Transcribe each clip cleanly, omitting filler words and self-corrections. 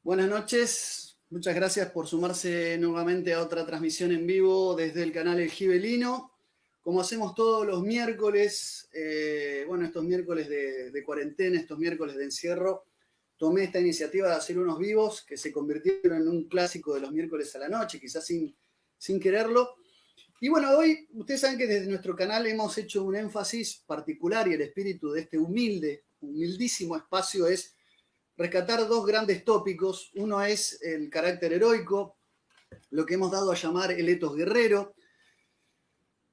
Buenas noches, muchas gracias por sumarse nuevamente a otra transmisión en vivo desde el canal El Gibelino. Como hacemos todos los miércoles, estos miércoles de cuarentena, estos miércoles de encierro, tomé esta iniciativa de hacer unos vivos que se convirtieron en un clásico de los miércoles a la noche, quizás sin quererlo. Y bueno, hoy ustedes saben que desde nuestro canal hemos hecho un énfasis particular y el espíritu de este humildísimo espacio es rescatar dos grandes tópicos. Uno es el carácter heroico, lo que hemos dado a llamar el etos guerrero.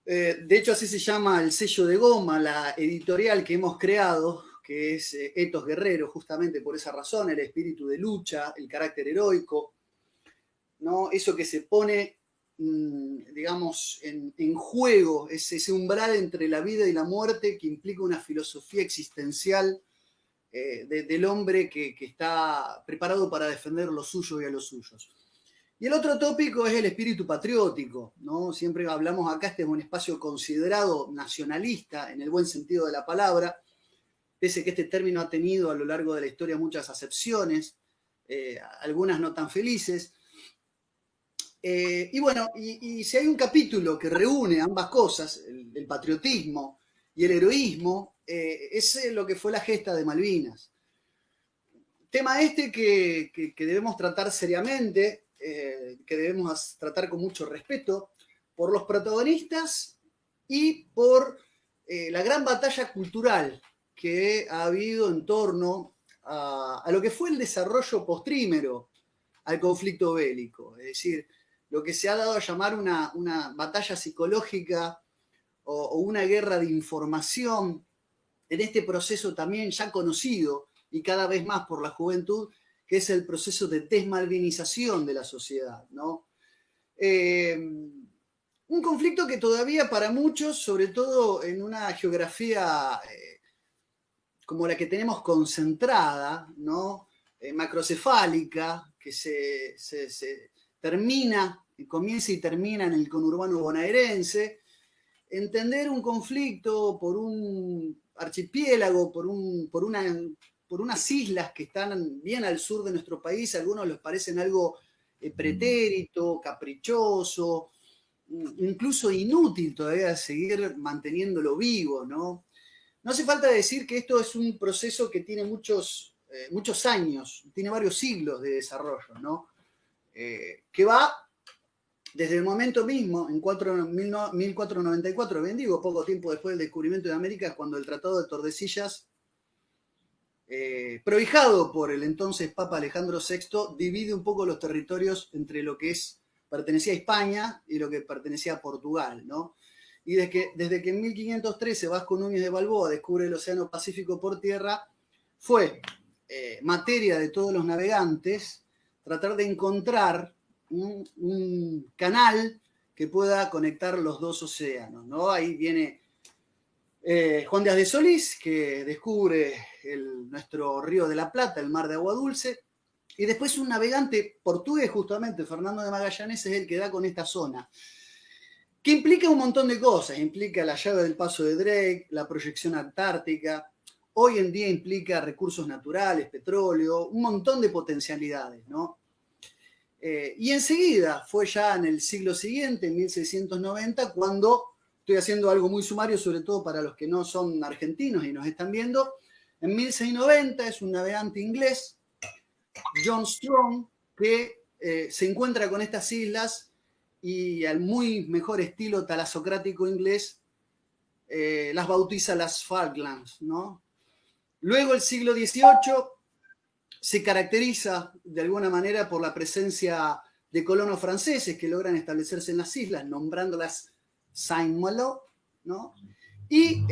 De hecho, así se llama el sello de goma, la editorial que hemos creado, que es Etos Guerrero, justamente por esa razón, el espíritu de lucha, el carácter heroico, ¿no? Eso que se pone, digamos, en juego, es ese umbral entre la vida y la muerte que implica una filosofía existencial del hombre que está preparado para defender lo suyo y a los suyos. Y el otro tópico es el espíritu patriótico, ¿no? Siempre hablamos acá, este es un espacio considerado nacionalista en el buen sentido de la palabra, pese que este término ha tenido a lo largo de la historia muchas acepciones, algunas no tan felices. Y si hay un capítulo que reúne ambas cosas, el patriotismo y el heroísmo, es lo que fue la gesta de Malvinas. Tema este que debemos tratar seriamente, que debemos tratar con mucho respeto por los protagonistas y por la gran batalla cultural que ha habido en torno a lo que fue el desarrollo postrímero al conflicto bélico. Es decir, lo que se ha dado a llamar una batalla psicológica o una guerra de información en este proceso también ya conocido y cada vez más por la juventud, que es el proceso de desmalvinización de la sociedad, ¿no? Un conflicto que todavía para muchos, sobre todo en una geografía como la que tenemos concentrada, ¿no? Macrocefálica, que se termina, comienza y termina en el conurbano bonaerense, entender un conflicto por un archipiélago, por unas islas que están bien al sur de nuestro país, a algunos les parecen algo pretérito, caprichoso, incluso inútil todavía seguir manteniéndolo vivo, ¿no? No hace falta decir que esto es un proceso que tiene muchos años, tiene varios siglos de desarrollo, ¿no? Que va desde el momento mismo, en 1494, bien digo, poco tiempo después del descubrimiento de América, cuando el Tratado de Tordesillas, prohijado por el entonces Papa Alejandro VI, divide un poco los territorios entre lo que pertenecía a España y lo que pertenecía a Portugal, ¿no? Y desde que en 1513 Vasco Núñez de Balboa descubre el Océano Pacífico por tierra, fue materia de todos los navegantes tratar de encontrar un canal que pueda conectar los dos océanos, ¿no? Ahí viene Juan Díaz de Solís, que descubre nuestro río de la Plata, el mar de agua dulce, y después un navegante portugués, justamente, Fernando de Magallanes, es el que da con esta zona, que implica un montón de cosas. Implica la llave del paso de Drake, la proyección antártica, hoy en día implica recursos naturales, petróleo, un montón de potencialidades, ¿no? Y enseguida, fue ya en el siglo siguiente, en 1690, cuando, estoy haciendo algo muy sumario, sobre todo para los que no son argentinos y nos están viendo, en 1690 es un navegante inglés, John Strong, que se encuentra con estas islas y al muy mejor estilo talasocrático inglés las bautiza las Falklands, ¿no? Luego el siglo XVIII se caracteriza de alguna manera por la presencia de colonos franceses que logran establecerse en las islas, nombrándolas Saint-Malo, ¿no? Y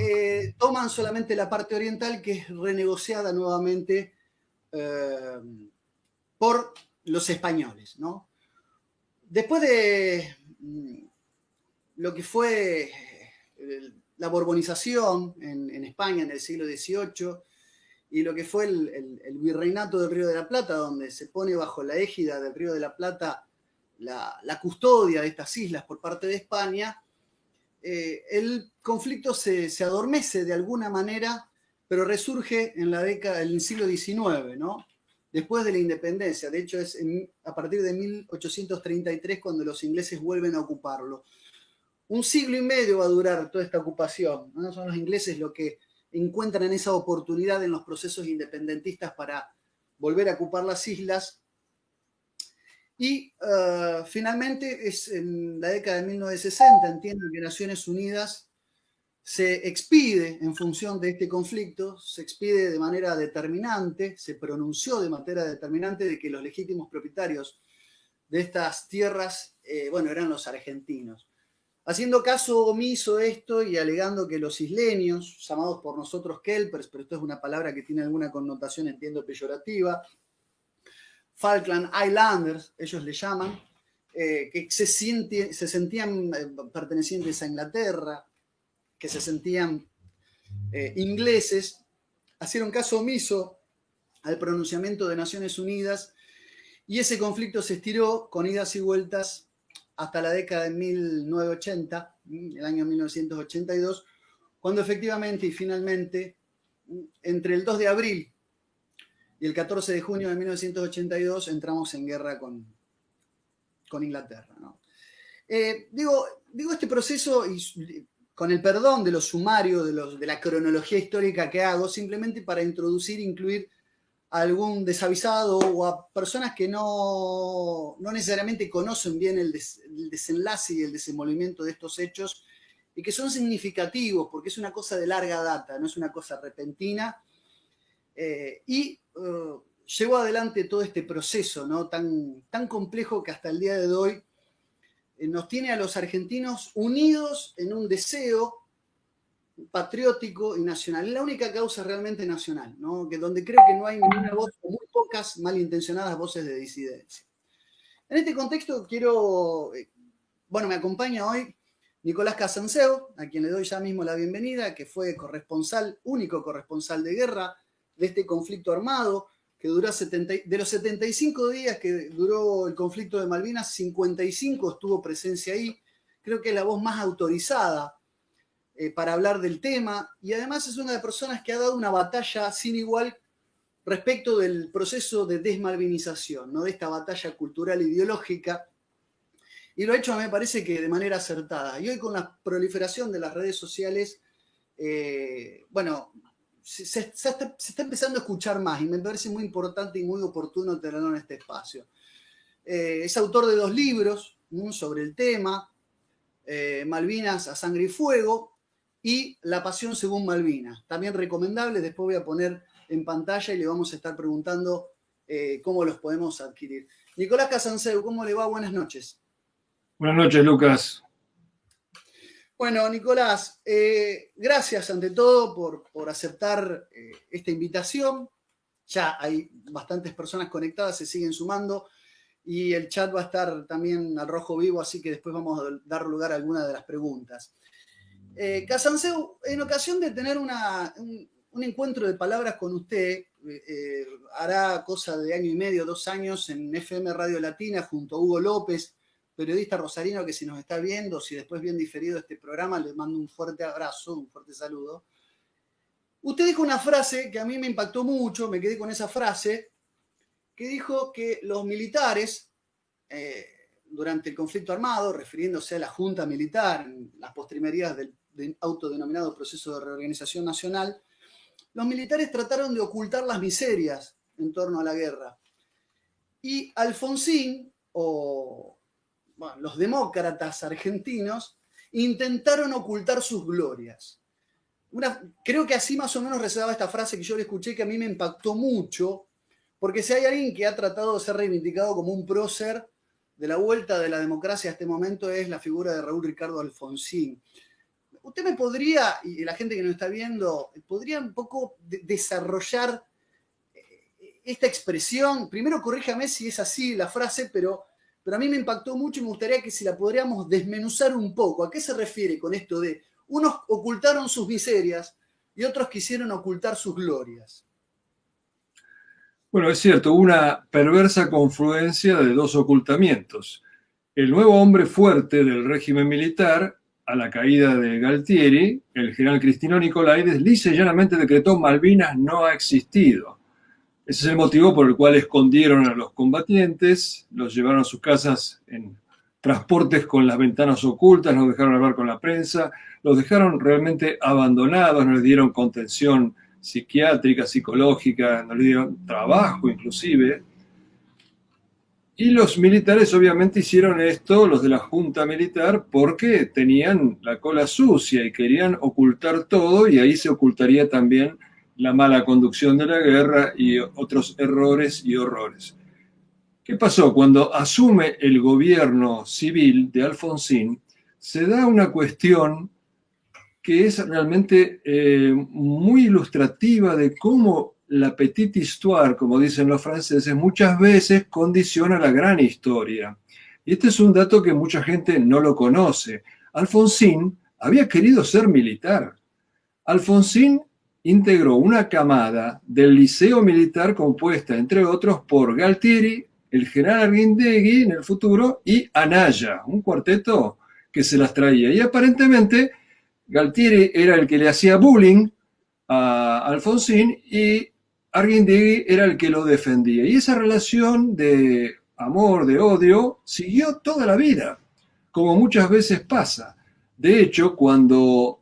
toman solamente la parte oriental, que es renegociada nuevamente por los españoles, ¿no? Después de lo que fue la borbonización en España en el siglo XVIII, y lo que fue el virreinato del Río de la Plata, donde se pone bajo la égida del Río de la Plata la custodia de estas islas por parte de España, el conflicto se adormece de alguna manera, pero resurge en el siglo XIX, ¿no? después de la independencia. De hecho, es a partir de 1833 cuando los ingleses vuelven a ocuparlo. Un siglo y medio va a durar toda esta ocupación, ¿no? Son los ingleses los que encuentran esa oportunidad en los procesos independentistas para volver a ocupar las islas. Y finalmente es en la década de 1960, entiendo que Naciones Unidas se expide en función de este conflicto, se expide de manera determinante, se pronunció de manera determinante de que los legítimos propietarios de estas tierras, eran los argentinos. Haciendo caso omiso esto y alegando que los isleños, llamados por nosotros kelpers, pero esto es una palabra que tiene alguna connotación, entiendo, peyorativa, Falkland Islanders, ellos le llaman, que se sentían pertenecientes a Inglaterra, que se sentían ingleses, hicieron caso omiso al pronunciamiento de Naciones Unidas y ese conflicto se estiró con idas y vueltas hasta la década de 1980, el año 1982, cuando efectivamente y finalmente, entre el 2 de abril y el 14 de junio de 1982, entramos en guerra con Inglaterra, ¿no? Digo este proceso, y con el perdón de lo sumario, de la cronología histórica que hago, simplemente para incluir a algún desavisado o a personas que no necesariamente conocen bien el desenlace y el desenvolvimiento de estos hechos y que son significativos porque es una cosa de larga data, no es una cosa repentina. Llevó adelante todo este proceso, ¿no? tan complejo que hasta el día de hoy nos tiene a los argentinos unidos en un deseo patriótico y nacional. Es la única causa realmente nacional, ¿no? Donde creo que no hay ninguna voz o muy pocas malintencionadas voces de disidencia. En este contexto me acompaña hoy Nicolás Casanseu, a quien le doy ya mismo la bienvenida, que fue único corresponsal de guerra de este conflicto armado, que duró de los 75 días que duró el conflicto de Malvinas, 55 estuvo presencia ahí. Creo que es la voz más autorizada para hablar del tema, y además es una de las personas que ha dado una batalla sin igual respecto del proceso de desmalvinización, ¿no? De esta batalla cultural e ideológica, y lo ha hecho, me parece que de manera acertada. Y hoy con la proliferación de las redes sociales, se está empezando a escuchar más, y me parece muy importante y muy oportuno tenerlo en este espacio. Es autor de 2 libros sobre el tema, Malvinas a sangre y fuego, y La pasión según Malvinas. También recomendable, después voy a poner en pantalla y le vamos a estar preguntando cómo los podemos adquirir. Nicolás Casanseu, ¿cómo le va? Buenas noches. Buenas noches, Lucas. Bueno, Nicolás, gracias ante todo por aceptar esta invitación. Ya hay bastantes personas conectadas, se siguen sumando, y el chat va a estar también al rojo vivo, así que después vamos a dar lugar a algunas de las preguntas. Casanseu, en ocasión de tener un encuentro de palabras con usted, hará cosa de año y medio, 2 años, en FM Radio Latina, junto a Hugo López, periodista rosarino que si nos está viendo, si después bien diferido este programa, le mando un fuerte abrazo, un fuerte saludo. Usted dijo una frase que a mí me impactó mucho, me quedé con esa frase, que dijo que los militares, durante el conflicto armado, refiriéndose a la junta militar, en las postrimerías del autodenominado proceso de reorganización nacional, los militares trataron de ocultar las miserias en torno a la guerra. Y Alfonsín, los demócratas argentinos, intentaron ocultar sus glorias. Creo que así más o menos recitaba esta frase que yo le escuché, que a mí me impactó mucho, porque si hay alguien que ha tratado de ser reivindicado como un prócer de la vuelta de la democracia a este momento, es la figura de Raúl Ricardo Alfonsín. Usted me podría, y la gente que nos está viendo, podría un poco desarrollar esta expresión. Primero corríjame si es así la frase, pero a mí me impactó mucho y me gustaría que si la podríamos desmenuzar un poco. ¿A qué se refiere con esto de unos ocultaron sus miserias y otros quisieron ocultar sus glorias? Bueno, es cierto, una perversa confluencia de 2 ocultamientos. El nuevo hombre fuerte del régimen militar, a la caída de Galtieri, el general Cristino Nicolaides, lisa y llanamente decretó: Malvinas no ha existido. Ese es el motivo por el cual escondieron a los combatientes, los llevaron a sus casas en transportes con las ventanas ocultas, no los dejaron hablar con la prensa, los dejaron realmente abandonados, no les dieron contención psiquiátrica, psicológica, no les dieron trabajo inclusive. Y los militares obviamente hicieron esto, los de la junta militar, porque tenían la cola sucia y querían ocultar todo, y ahí se ocultaría también la mala conducción de la guerra y otros errores y horrores. ¿Qué pasó? Cuando asume el gobierno civil de Alfonsín, se da una cuestión que es realmente muy ilustrativa de cómo la petite histoire, como dicen los franceses, muchas veces condiciona la gran historia. Y este es un dato que mucha gente no lo conoce. Alfonsín había querido ser militar. Alfonsín integró una camada del liceo militar compuesta, entre otros, por Galtieri, el general Arguindegui en el futuro y Anaya, un cuarteto que se las traía. Y aparentemente Galtieri era el que le hacía bullying a Alfonsín y Arguindegui era el que lo defendía. Y esa relación de amor, de odio, siguió toda la vida, como muchas veces pasa. De hecho, cuando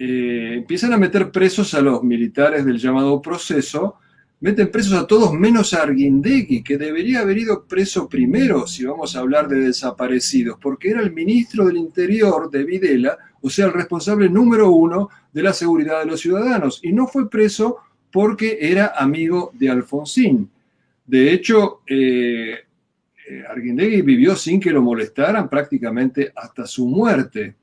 empiezan a meter presos a los militares del llamado proceso, meten presos a todos menos a Arguindegui, que debería haber ido preso primero si vamos a hablar de desaparecidos, porque era el ministro del Interior de Videla, o sea, el responsable número 1 de la seguridad de los ciudadanos, y no fue preso porque era amigo de Alfonsín. De hecho, Arguindegui vivió sin que lo molestaran prácticamente hasta su muerte.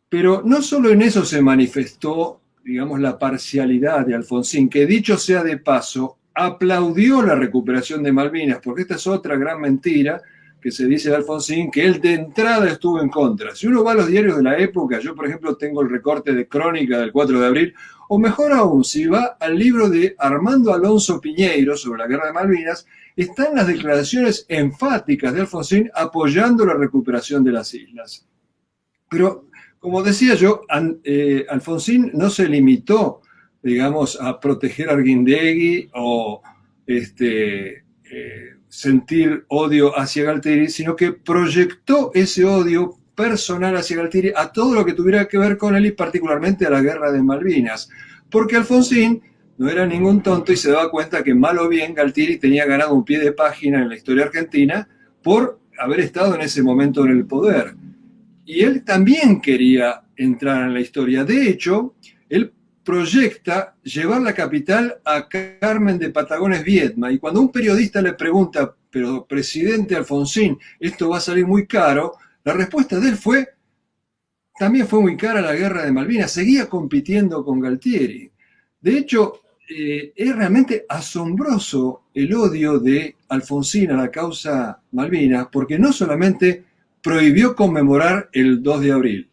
Pero no solo en eso se manifestó, digamos, la parcialidad de Alfonsín, que dicho sea de paso, aplaudió la recuperación de Malvinas, porque esta es otra gran mentira que se dice de Alfonsín, que él de entrada estuvo en contra. Si uno va a los diarios de la época, yo por ejemplo tengo el recorte de Crónica del 4 de abril, o mejor aún, si va al libro de Armando Alonso Piñeiro sobre la Guerra de Malvinas, están las declaraciones enfáticas de Alfonsín apoyando la recuperación de las islas. Pero como decía yo, Alfonsín no se limitó, digamos, a proteger a Arguindegui o sentir odio hacia Galtieri, sino que proyectó ese odio personal hacia Galtieri a todo lo que tuviera que ver con él y particularmente a la guerra de Malvinas. Porque Alfonsín no era ningún tonto y se daba cuenta que mal o bien Galtieri tenía ganado un pie de página en la historia argentina por haber estado en ese momento en el poder. Y él también quería entrar en la historia. De hecho, él proyecta llevar la capital a Carmen de Patagones, Viedma. Y cuando un periodista le pregunta, pero presidente Alfonsín, esto va a salir muy caro, la respuesta de él fue, también fue muy cara la guerra de Malvinas, seguía compitiendo con Galtieri. De hecho, es realmente asombroso el odio de Alfonsín a la causa Malvinas, porque no solamente prohibió conmemorar el 2 de abril.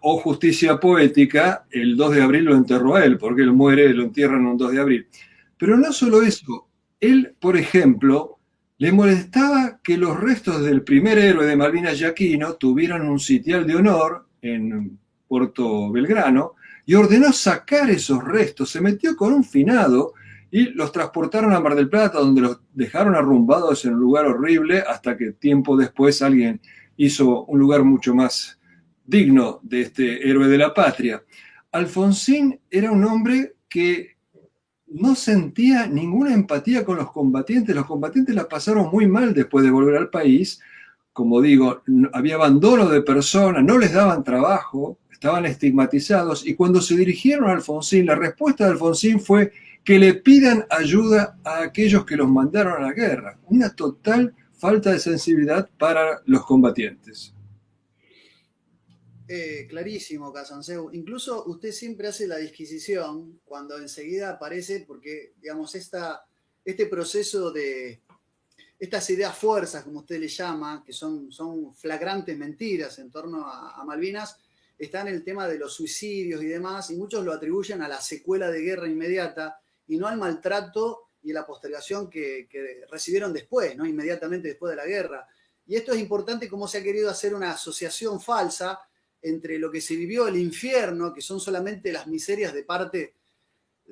Justicia poética, el 2 de abril lo enterró a él, porque él muere, lo entierran un 2 de abril. Pero no solo eso, él, por ejemplo, le molestaba que los restos del primer héroe de Malvinas, Yaquino, tuvieran un sitial de honor en Puerto Belgrano, y ordenó sacar esos restos, se metió con un finado y los transportaron a Mar del Plata, donde los dejaron arrumbados en un lugar horrible, hasta que tiempo después alguien hizo un lugar mucho más digno de este héroe de la patria. Alfonsín era un hombre que no sentía ninguna empatía con los combatientes la pasaron muy mal después de volver al país. Como digo, había abandono de personas, no les daban trabajo, estaban estigmatizados, y cuando se dirigieron a Alfonsín, la respuesta de Alfonsín fue que le pidan ayuda a aquellos que los mandaron a la guerra. Una total falta de sensibilidad para los combatientes. Clarísimo, Casanseu. Incluso usted siempre hace la disquisición cuando enseguida aparece, porque, digamos, este proceso de estas ideas fuerzas, como usted le llama, que son flagrantes mentiras en torno a Malvinas, está en el tema de los suicidios y demás, y muchos lo atribuyen a la secuela de guerra inmediata y no al maltrato y la postergación que recibieron después, ¿no? Inmediatamente después de la guerra. Y esto es importante, cómo se ha querido hacer una asociación falsa entre lo que se vivió el infierno, que son solamente las miserias de parte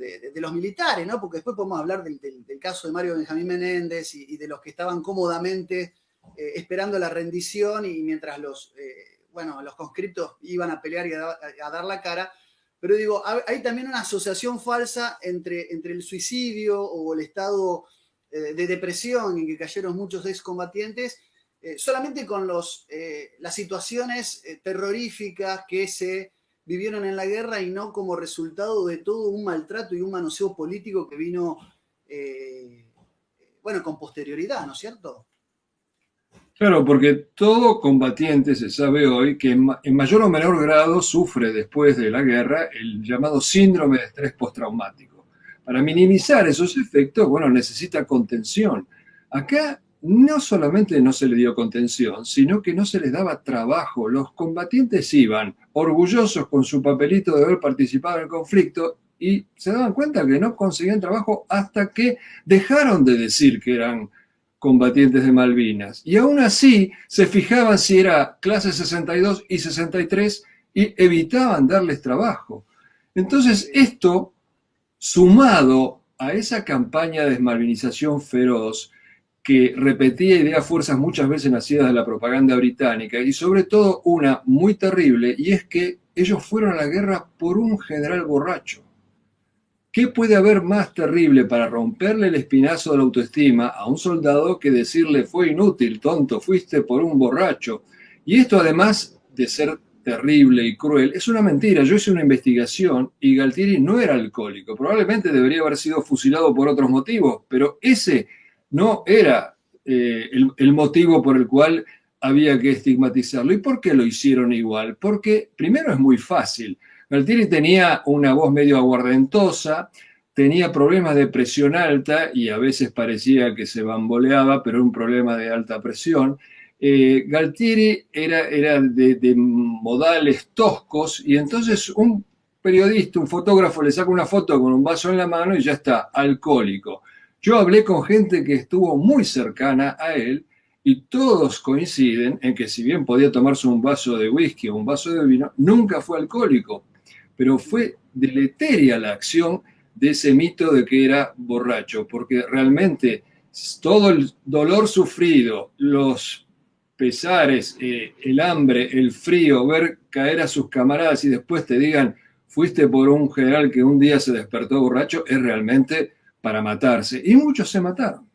de los militares, ¿no? Porque después podemos hablar del caso de Mario Benjamín Menéndez y de los que estaban cómodamente esperando la rendición y mientras los conscriptos iban a pelear y a dar la cara. Pero digo, hay también una asociación falsa entre el suicidio o el estado de depresión en que cayeron muchos excombatientes, solamente con las situaciones terroríficas que se vivieron en la guerra y no como resultado de todo un maltrato y un manoseo político que vino, con posterioridad, ¿no es cierto? Claro, porque todo combatiente se sabe hoy que en mayor o menor grado sufre después de la guerra el llamado síndrome de estrés postraumático. Para minimizar esos efectos, bueno, necesita contención. Acá no solamente no se le dio contención, sino que no se les daba trabajo. Los combatientes iban orgullosos con su papelito de haber participado en el conflicto y se daban cuenta que no conseguían trabajo hasta que dejaron de decir que eran combatientes de Malvinas. Y aún así se fijaban si era clase 62 y 63 y evitaban darles trabajo. Entonces esto, sumado a esa campaña de desmalvinización feroz que repetía ideas fuerzas muchas veces nacidas de la propaganda británica y sobre todo una muy terrible, y es que ellos fueron a la guerra por un general borracho. ¿Qué puede haber más terrible para romperle el espinazo de la autoestima a un soldado que decirle fue inútil, tonto, fuiste por un borracho? Y esto, además de ser terrible y cruel, es una mentira. Yo hice una investigación y Galtieri no era alcohólico. Probablemente debería haber sido fusilado por otros motivos, pero ese no era el motivo por el cual había que estigmatizarlo. ¿Y por qué lo hicieron igual? Porque primero es muy fácil. Galtieri tenía una voz medio aguardentosa, tenía problemas de presión alta y a veces parecía que se bamboleaba, pero era un problema de alta presión. Galtieri era de modales toscos y entonces un periodista, un fotógrafo le saca una foto con un vaso en la mano y ya está, alcohólico. Yo hablé con gente que estuvo muy cercana a él y todos coinciden en que si bien podía tomarse un vaso de whisky o un vaso de vino, nunca fue alcohólico. Pero fue deleteria la acción de ese mito de que era borracho, porque realmente todo el dolor sufrido, los pesares, el hambre, el frío, ver caer a sus camaradas y después te digan, fuiste por un general que un día se despertó borracho, es realmente para matarse. Y muchos se mataron.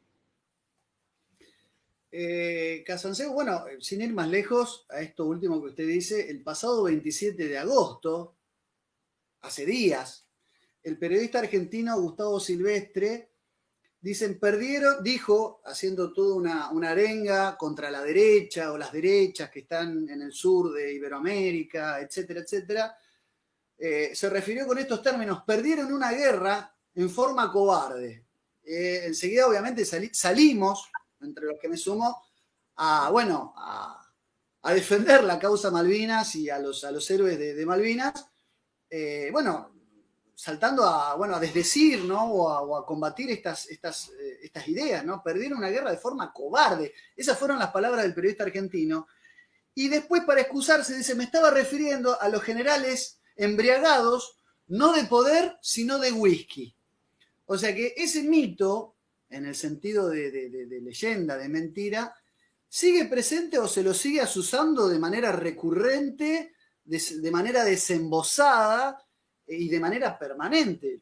Casanseu, bueno, sin ir más lejos, a esto último que usted dice, el pasado 27 de agosto, hace días, el periodista argentino Gustavo Silvestre dijo, haciendo toda una arenga contra la derecha o las derechas que están en el sur de Iberoamérica, etcétera, etcétera, se refirió con estos términos: perdieron una guerra en forma cobarde. Enseguida, obviamente, salimos, entre los que me sumo, a defender la causa Malvinas y a los héroes de Malvinas, saltando a desdecir, ¿no? o a combatir estas ideas, ¿no? Perdieron una guerra de forma cobarde. Esas fueron las palabras del periodista argentino. Y después, para excusarse, dice, me estaba refiriendo a los generales embriagados, no de poder, sino de whisky. O sea que ese mito, en el sentido de leyenda, de mentira, sigue presente o se lo sigue asusando de manera recurrente, de manera desembosada y de manera permanente.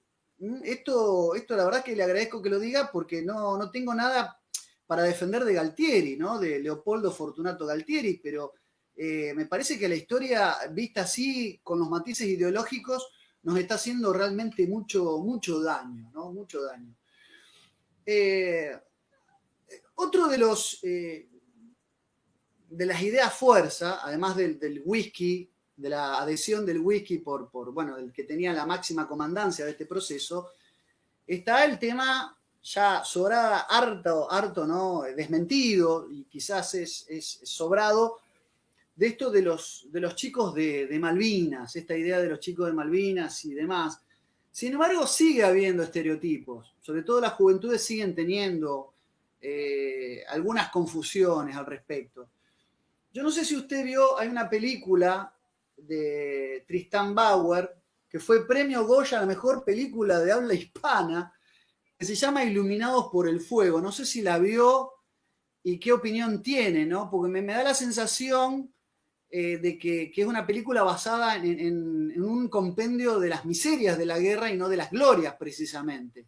Esto la verdad que le agradezco que lo diga, porque no tengo nada para defender de Galtieri, ¿no? De Leopoldo Fortunato Galtieri, pero me parece que la historia vista así, con los matices ideológicos, nos está haciendo realmente mucho daño, ¿no? Mucho daño. Otro de las ideas fuerza, además del whisky, de la adhesión del whisky por el que tenía la máxima comandancia de este proceso, está el tema ya sobrada, harto, ¿no? Desmentido, y quizás es sobrado, de esto de los chicos de Malvinas, esta idea de los chicos de Malvinas y demás. Sin embargo, sigue habiendo estereotipos, sobre todo las juventudes siguen teniendo algunas confusiones al respecto. Yo no sé si usted vio, hay una película de Tristan Bauer que fue premio Goya a la mejor película de habla hispana, que se llama Iluminados por el Fuego. No sé si la vio y qué opinión tiene, ¿no? Porque me da la sensación de que es una película basada en un compendio de las miserias de la guerra y no de las glorias, precisamente.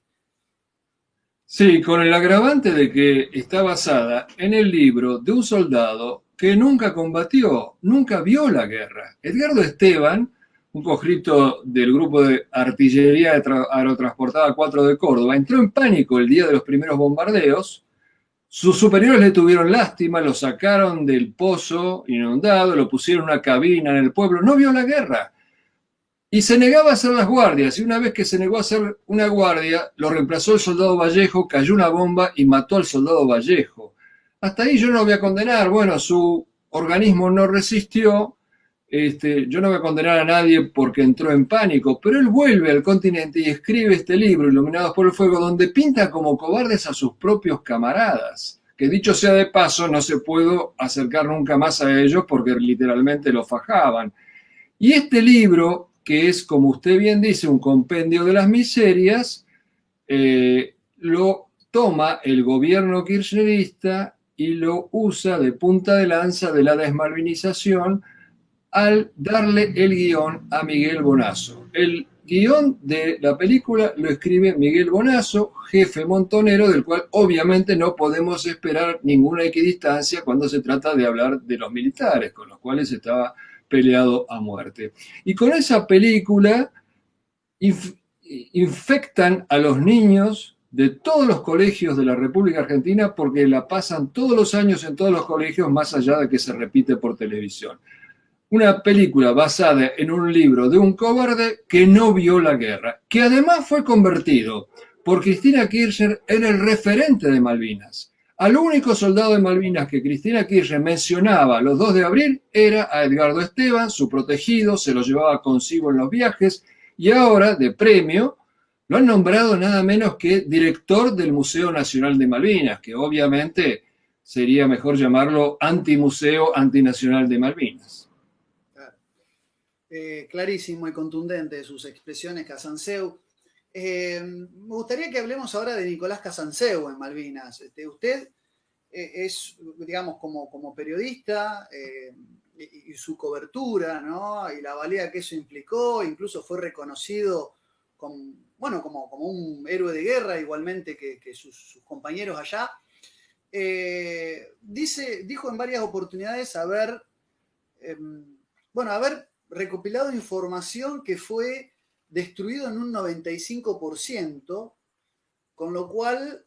Sí, con el agravante de que está basada en el libro de un soldado que nunca combatió, nunca vio la guerra. Edgardo Esteban, un conscripto del grupo de artillería aerotransportada 4 de Córdoba, entró en pánico el día de los primeros bombardeos. Sus superiores le tuvieron lástima, lo sacaron del pozo inundado, lo pusieron en una cabina en el pueblo, no vio la guerra. Y se negaba a hacer las guardias, y una vez que se negó a hacer una guardia, lo reemplazó el soldado Vallejo, cayó una bomba y mató al soldado Vallejo. Hasta ahí yo no lo voy a condenar, bueno, su organismo no resistió, yo no voy a condenar a nadie porque entró en pánico, pero él vuelve al continente y escribe este libro, Iluminados por el Fuego, donde pinta como cobardes a sus propios camaradas, que dicho sea de paso, no se pudo acercar nunca más a ellos porque literalmente lo fajaban. Y este libro, que es, como usted bien dice, un compendio de las miserias, lo toma el gobierno kirchnerista y lo usa de punta de lanza de la desmalvinización al darle el guión a Miguel Bonazo. El guión de la película lo escribe Miguel Bonazo, jefe montonero, del cual obviamente no podemos esperar ninguna equidistancia cuando se trata de hablar de los militares, con los cuales estaba peleado a muerte. Y con esa película infectan a los niños de todos los colegios de la República Argentina porque la pasan todos los años en todos los colegios, más allá de que se repite por televisión. Una película basada en un libro de un cobarde que no vio la guerra, que además fue convertido por Cristina Kirchner en el referente de Malvinas. Al único soldado de Malvinas que Cristina Kirchner mencionaba los 2 de abril era a Edgardo Esteban, su protegido, se lo llevaba consigo en los viajes, y ahora, de premio, lo han nombrado nada menos que director del Museo Nacional de Malvinas, que obviamente sería mejor llamarlo antimuseo antinacional de Malvinas. Clarísimo y contundente sus expresiones, Casanseu. Me gustaría que hablemos ahora de Nicolás Casanseu en Malvinas. Usted es, digamos, como periodista y su cobertura, ¿no? Y la valía que eso implicó, incluso fue reconocido como un héroe de guerra, igualmente que sus compañeros allá. Dijo en varias oportunidades haber recopilado información que fue destruido en un 95%, con lo cual,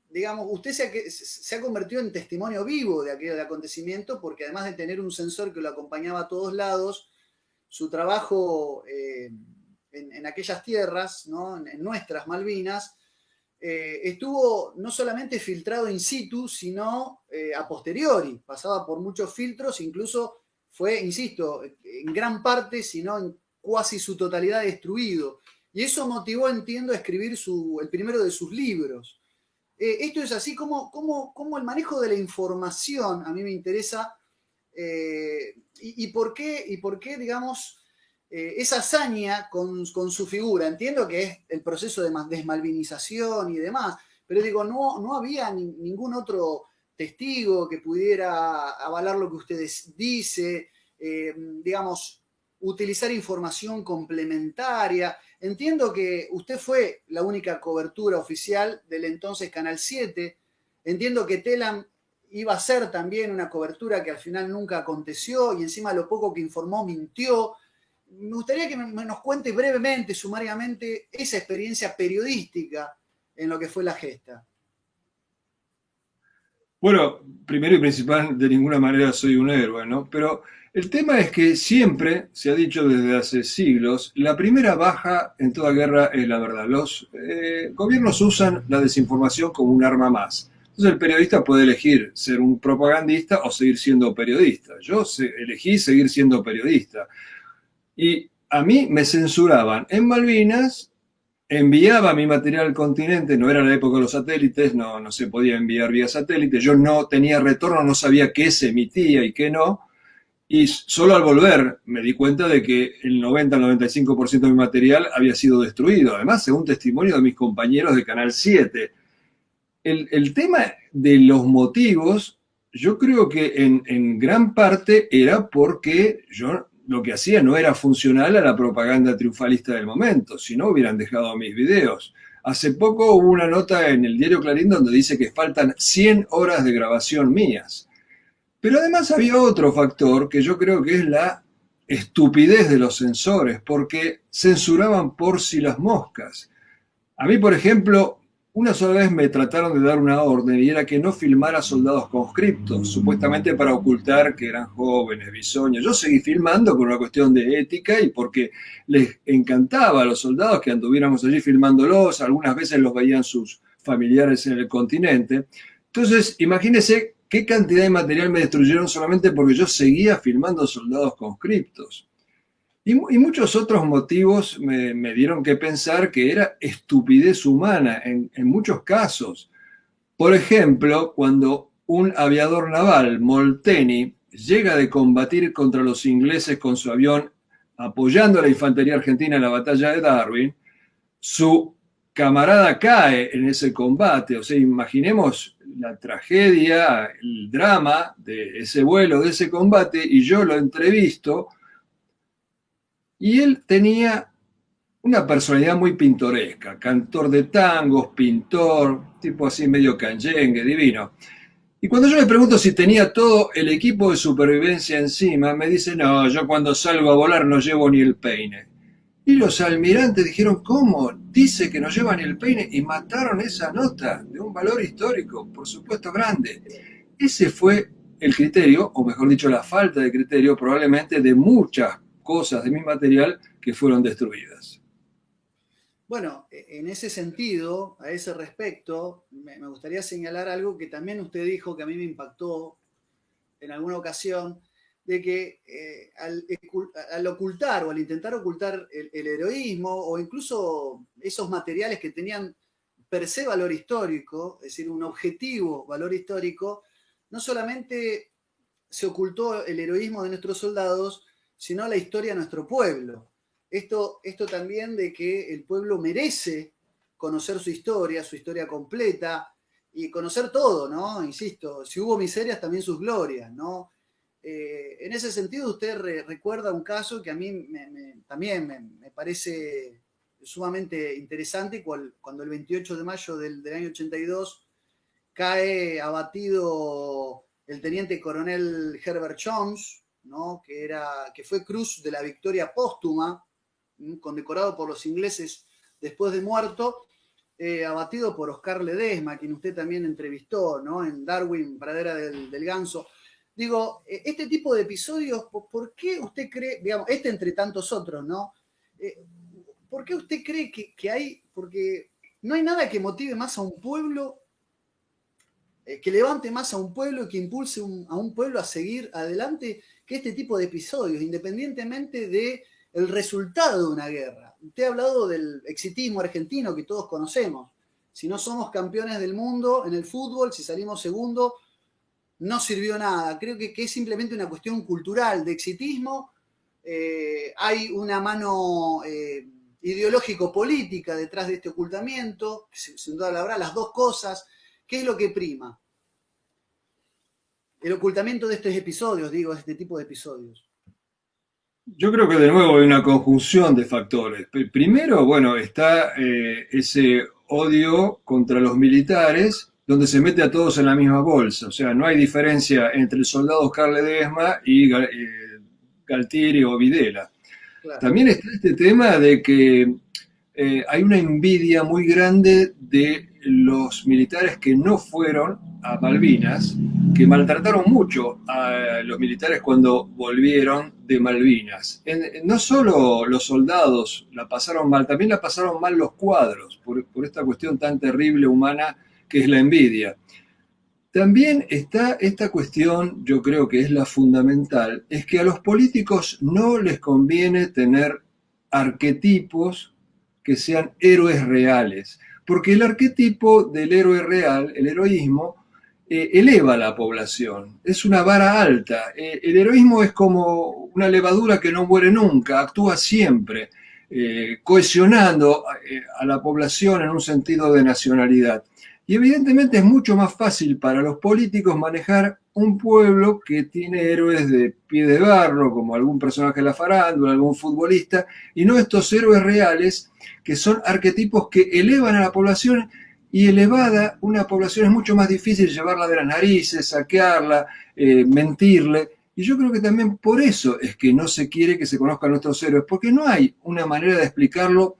digamos, usted se ha convertido en testimonio vivo de aquel acontecimiento, porque además de tener un sensor que lo acompañaba a todos lados, su trabajo en aquellas tierras, ¿no? en nuestras Malvinas, estuvo no solamente filtrado in situ, sino a posteriori, pasaba por muchos filtros, incluso fue, insisto, en gran parte, si no en casi su totalidad, destruido. Y eso motivó, entiendo, a escribir el primero de sus libros. Esto es así como el manejo de la información, a mí me interesa, y por qué, digamos, esa hazaña con su figura. Entiendo que es el proceso de desmalvinización y demás, pero digo, no había ningún otro testigo que pudiera avalar lo que usted dice, digamos, utilizar información complementaria. Entiendo que usted fue la única cobertura oficial del entonces Canal 7. Entiendo que Telam iba a ser también una cobertura que al final nunca aconteció y encima lo poco que informó mintió. Me gustaría que nos cuente brevemente, sumariamente, esa experiencia periodística en lo que fue la gesta. Bueno, primero y principal, de ninguna manera soy un héroe, ¿no? Pero el tema es que siempre, se ha dicho desde hace siglos, la primera baja en toda guerra es la verdad. Los gobiernos usan la desinformación como un arma más. Entonces el periodista puede elegir ser un propagandista o seguir siendo periodista. Yo elegí seguir siendo periodista. Y a mí me censuraban en Malvinas, enviaba mi material al continente, no era la época de los satélites, no se podía enviar vía satélite, yo no tenía retorno, no sabía qué se emitía y qué no, Y solo al volver me di cuenta de que el 90 al 95% de mi material había sido destruido. Además, según testimonio de mis compañeros de Canal 7. El tema de los motivos, yo creo que en gran parte era porque yo lo que hacía no era funcional a la propaganda triunfalista del momento, si no hubieran dejado mis videos. Hace poco hubo una nota en el diario Clarín donde dice que faltan 100 horas de grabación mías. Pero además había otro factor que yo creo que es la estupidez de los censores, porque censuraban por si las moscas. A mí, por ejemplo, una sola vez me trataron de dar una orden y era que no filmara soldados conscriptos, supuestamente para ocultar que eran jóvenes, bisoños. Yo seguí filmando por una cuestión de ética y porque les encantaba a los soldados que anduviéramos allí filmándolos, algunas veces los veían sus familiares en el continente. Entonces, imagínense qué cantidad de material me destruyeron solamente porque yo seguía filmando soldados conscriptos. Y muchos otros motivos me dieron que pensar que era estupidez humana en muchos casos. Por ejemplo, cuando un aviador naval, Molteni, llega de combatir contra los ingleses con su avión apoyando a la infantería argentina en la batalla de Darwin, su camarada cae en ese combate. O sea, imaginemos la tragedia, el drama de ese vuelo, de ese combate, y yo lo entrevisto. Y él tenía una personalidad muy pintoresca, cantor de tangos, pintor, tipo así medio canyengue, divino. Y cuando yo le pregunto si tenía todo el equipo de supervivencia encima, me dice, no, yo cuando salgo a volar no llevo ni el peine. Y los almirantes dijeron, ¿cómo? Dice que no lleva ni el peine y mataron esa nota de un valor histórico, por supuesto grande. Ese fue el criterio, o mejor dicho, la falta de criterio probablemente de muchas cosas de mi material que fueron destruidas. Bueno, en ese sentido, a ese respecto, me gustaría señalar algo que también usted dijo que a mí me impactó en alguna ocasión, de que al ocultar o al intentar ocultar el heroísmo o incluso esos materiales que tenían per se valor histórico, es decir, un objetivo valor histórico, no solamente se ocultó el heroísmo de nuestros soldados, sino la historia de nuestro pueblo. Esto también de que el pueblo merece conocer su historia completa y conocer todo, ¿no? Insisto, si hubo miserias, también sus glorias, ¿no? En ese sentido, usted recuerda un caso que a mí también me parece sumamente interesante, cuando el 28 de mayo del año 82 cae abatido el teniente coronel Herbert Jones, ¿no? que fue Cruz de la Victoria Póstuma, condecorado por los ingleses después de muerto, abatido por Oscar Ledesma, quien usted también entrevistó, ¿no? En Darwin, Pradera del Ganso. Digo, este tipo de episodios, ¿por qué usted cree, digamos, entre tantos otros, ¿no? ¿Por qué usted cree que hay, porque no hay nada que motive más a un pueblo, que levante más a un pueblo y que impulse a un pueblo a seguir adelante que este tipo de episodios, independientemente del resultado de una guerra? Usted ha hablado del exitismo argentino que todos conocemos. Si no somos campeones del mundo en el fútbol, si salimos segundo, no sirvió nada. Creo que es simplemente una cuestión cultural de exitismo. Hay una mano ideológico-política detrás de este ocultamiento, sin duda la habrá, las dos cosas. ¿Qué es lo que prima? El ocultamiento de estos episodios, de este tipo de episodios. Yo creo que de nuevo hay una conjunción de factores. Primero, bueno, está ese odio contra los militares, donde se mete a todos en la misma bolsa. O sea, no hay diferencia entre el soldado Oscar Ledesma y Galtieri o Videla. Claro. También está este tema de que hay una envidia muy grande de los militares que no fueron a Malvinas, que maltrataron mucho a los militares cuando volvieron de Malvinas. No solo los soldados la pasaron mal, también la pasaron mal los cuadros, por esta cuestión tan terrible humana que es la envidia. También está esta cuestión, yo creo que es la fundamental, es que a los políticos no les conviene tener arquetipos que sean héroes reales, porque el arquetipo del héroe real, el heroísmo, eleva a la población. Es una vara alta. El heroísmo es como una levadura que no muere nunca, actúa siempre, cohesionando a la población en un sentido de nacionalidad. Y evidentemente es mucho más fácil para los políticos manejar un pueblo que tiene héroes de pie de barro, como algún personaje de la farándula, algún futbolista, y no estos héroes reales que son arquetipos que elevan a la población, y elevada una población es mucho más difícil llevarla de las narices, saquearla, mentirle. Y yo creo que también por eso es que no se quiere que se conozcan nuestros héroes, porque no hay una manera de explicarlo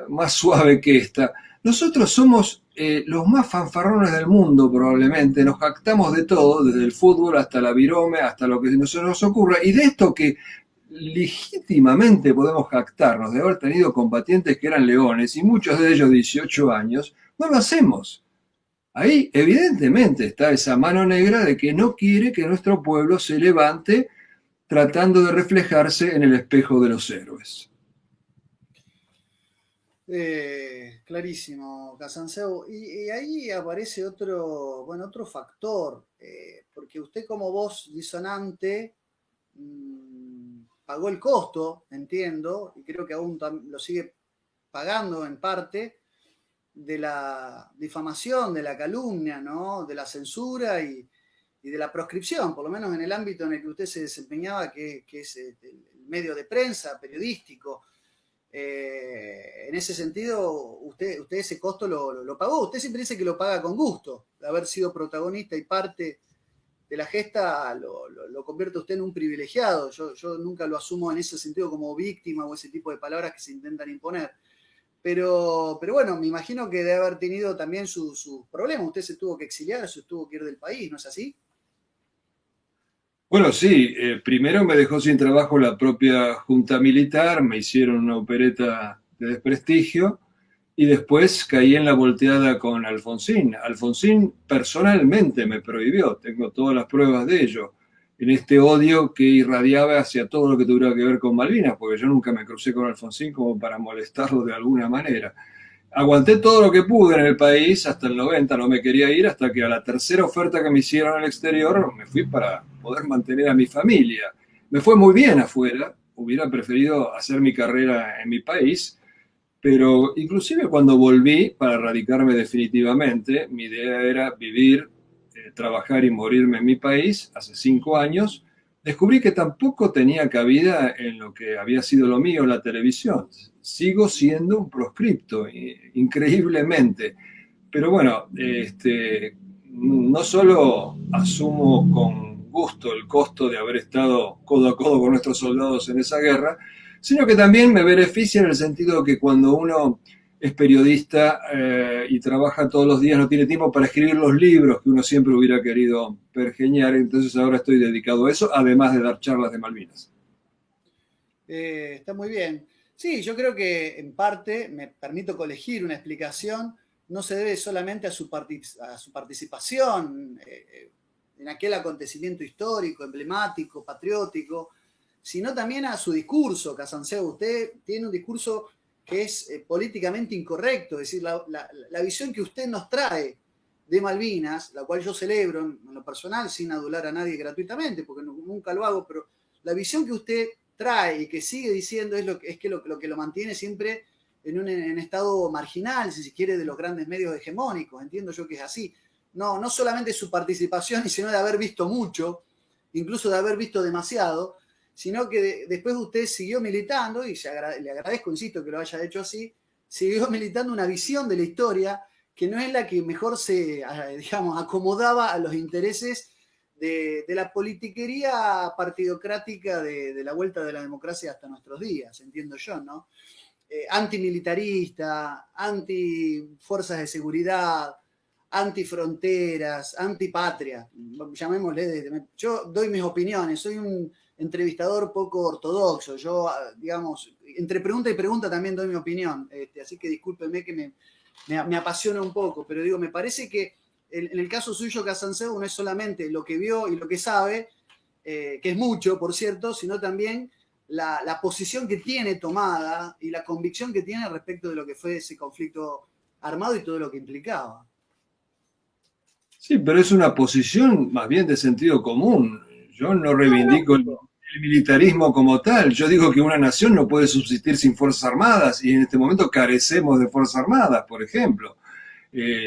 más suave que esta. Nosotros somos los más fanfarrones del mundo probablemente, nos jactamos de todo, desde el fútbol hasta la virome, hasta lo que se nos ocurra, y de esto que legítimamente podemos jactarnos de haber tenido combatientes que eran leones, y muchos de ellos 18 años, no lo hacemos. Ahí evidentemente está esa mano negra de que no quiere que nuestro pueblo se levante tratando de reflejarse en el espejo de los héroes. Clarísimo, Casanseu. Y ahí aparece otro, bueno, otro factor, porque usted como voz disonante pagó el costo, entiendo, y creo que aún lo sigue pagando en parte, de la difamación, de la calumnia, ¿no? De la censura y de la proscripción, por lo menos en el ámbito en el que usted se desempeñaba, que es el medio de prensa, periodístico. En ese sentido, usted ese costo lo pagó. Usted siempre dice que lo paga con gusto, de haber sido protagonista y parte de la gesta lo convierte usted en un privilegiado. Yo nunca lo asumo en ese sentido como víctima o ese tipo de palabras que se intentan imponer. Pero bueno, me imagino que debe haber tenido también sus problemas. Usted se tuvo que exiliar, se tuvo que ir del país, ¿no es así? Bueno, sí, primero me dejó sin trabajo la propia junta militar, me hicieron una opereta de desprestigio y después caí en la volteada con Alfonsín. Alfonsín personalmente me prohibió, tengo todas las pruebas de ello, en este odio que irradiaba hacia todo lo que tuviera que ver con Malvinas, porque yo nunca me crucé con Alfonsín como para molestarlo de alguna manera. Aguanté todo lo que pude en el país hasta el 90, no me quería ir hasta que a la tercera oferta que me hicieron al exterior me fui para poder mantener a mi familia. Me fue muy bien afuera, hubiera preferido hacer mi carrera en mi país, pero inclusive cuando volví para radicarme definitivamente, mi idea era vivir, trabajar y morirme en mi país hace 5 años. Descubrí que tampoco tenía cabida en lo que había sido lo mío, la televisión. Sigo siendo un proscripto, increíblemente. Pero bueno, no solo asumo con gusto el costo de haber estado codo a codo con nuestros soldados en esa guerra, sino que también me beneficia en el sentido que cuando uno es periodista y trabaja todos los días, no tiene tiempo para escribir los libros que uno siempre hubiera querido pergeñar, entonces ahora estoy dedicado a eso, además de dar charlas de Malvinas. Está muy bien. Sí, yo creo que en parte, me permito colegir una explicación, no se debe solamente a su participación en aquel acontecimiento histórico, emblemático, patriótico, sino también a su discurso, Casanseu. Usted tiene un discurso que es políticamente incorrecto, es decir, la visión que usted nos trae de Malvinas, la cual yo celebro en lo personal, sin adular a nadie gratuitamente, porque nunca lo hago, pero la visión que usted trae y que sigue diciendo es lo que lo mantiene siempre en estado marginal, si se quiere, de los grandes medios hegemónicos. Entiendo yo que es así. No solamente su participación, sino de haber visto mucho, incluso de haber visto demasiado, sino que después usted siguió militando, y le agradezco, insisto, que lo haya hecho así, siguió militando una visión de la historia que no es la que mejor se, digamos, acomodaba a los intereses de la politiquería partidocrática de la vuelta de la democracia hasta nuestros días, entiendo yo, ¿no? Antimilitarista, antifuerzas de seguridad, antifronteras, antipatria, llamémosle. Yo doy mis opiniones, soy un entrevistador poco ortodoxo, yo, digamos, entre pregunta y pregunta también doy mi opinión, así que discúlpeme que me apasiona un poco, pero digo, me parece que en el caso suyo, Casanseu, no es solamente lo que vio y lo que sabe, que es mucho, por cierto, sino también la posición que tiene tomada y la convicción que tiene respecto de lo que fue ese conflicto armado y todo lo que implicaba. Sí, pero es una posición más bien de sentido común. Yo no No, reivindico lógico. el militarismo como tal. Yo digo que una nación no puede subsistir sin fuerzas armadas y en este momento carecemos de fuerzas armadas, por ejemplo.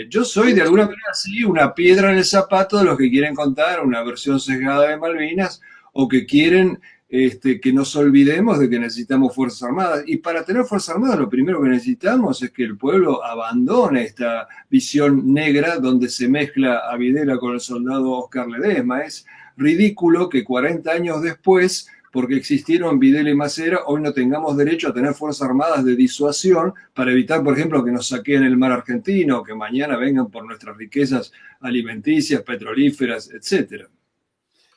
Yo soy de Sí, alguna sí. manera así una piedra en el zapato de los que quieren contar una versión sesgada de Malvinas o que quieren que nos olvidemos de que necesitamos Fuerzas Armadas. Y para tener Fuerzas Armadas lo primero que necesitamos es que el pueblo abandone esta visión negra donde se mezcla a Videla con el soldado Oscar Ledesma. Es ridículo que 40 años después, porque existieron Videla y Macera, hoy no tengamos derecho a tener fuerzas armadas de disuasión para evitar, por ejemplo, que nos saqueen el mar argentino o que mañana vengan por nuestras riquezas alimenticias, petrolíferas, etcétera.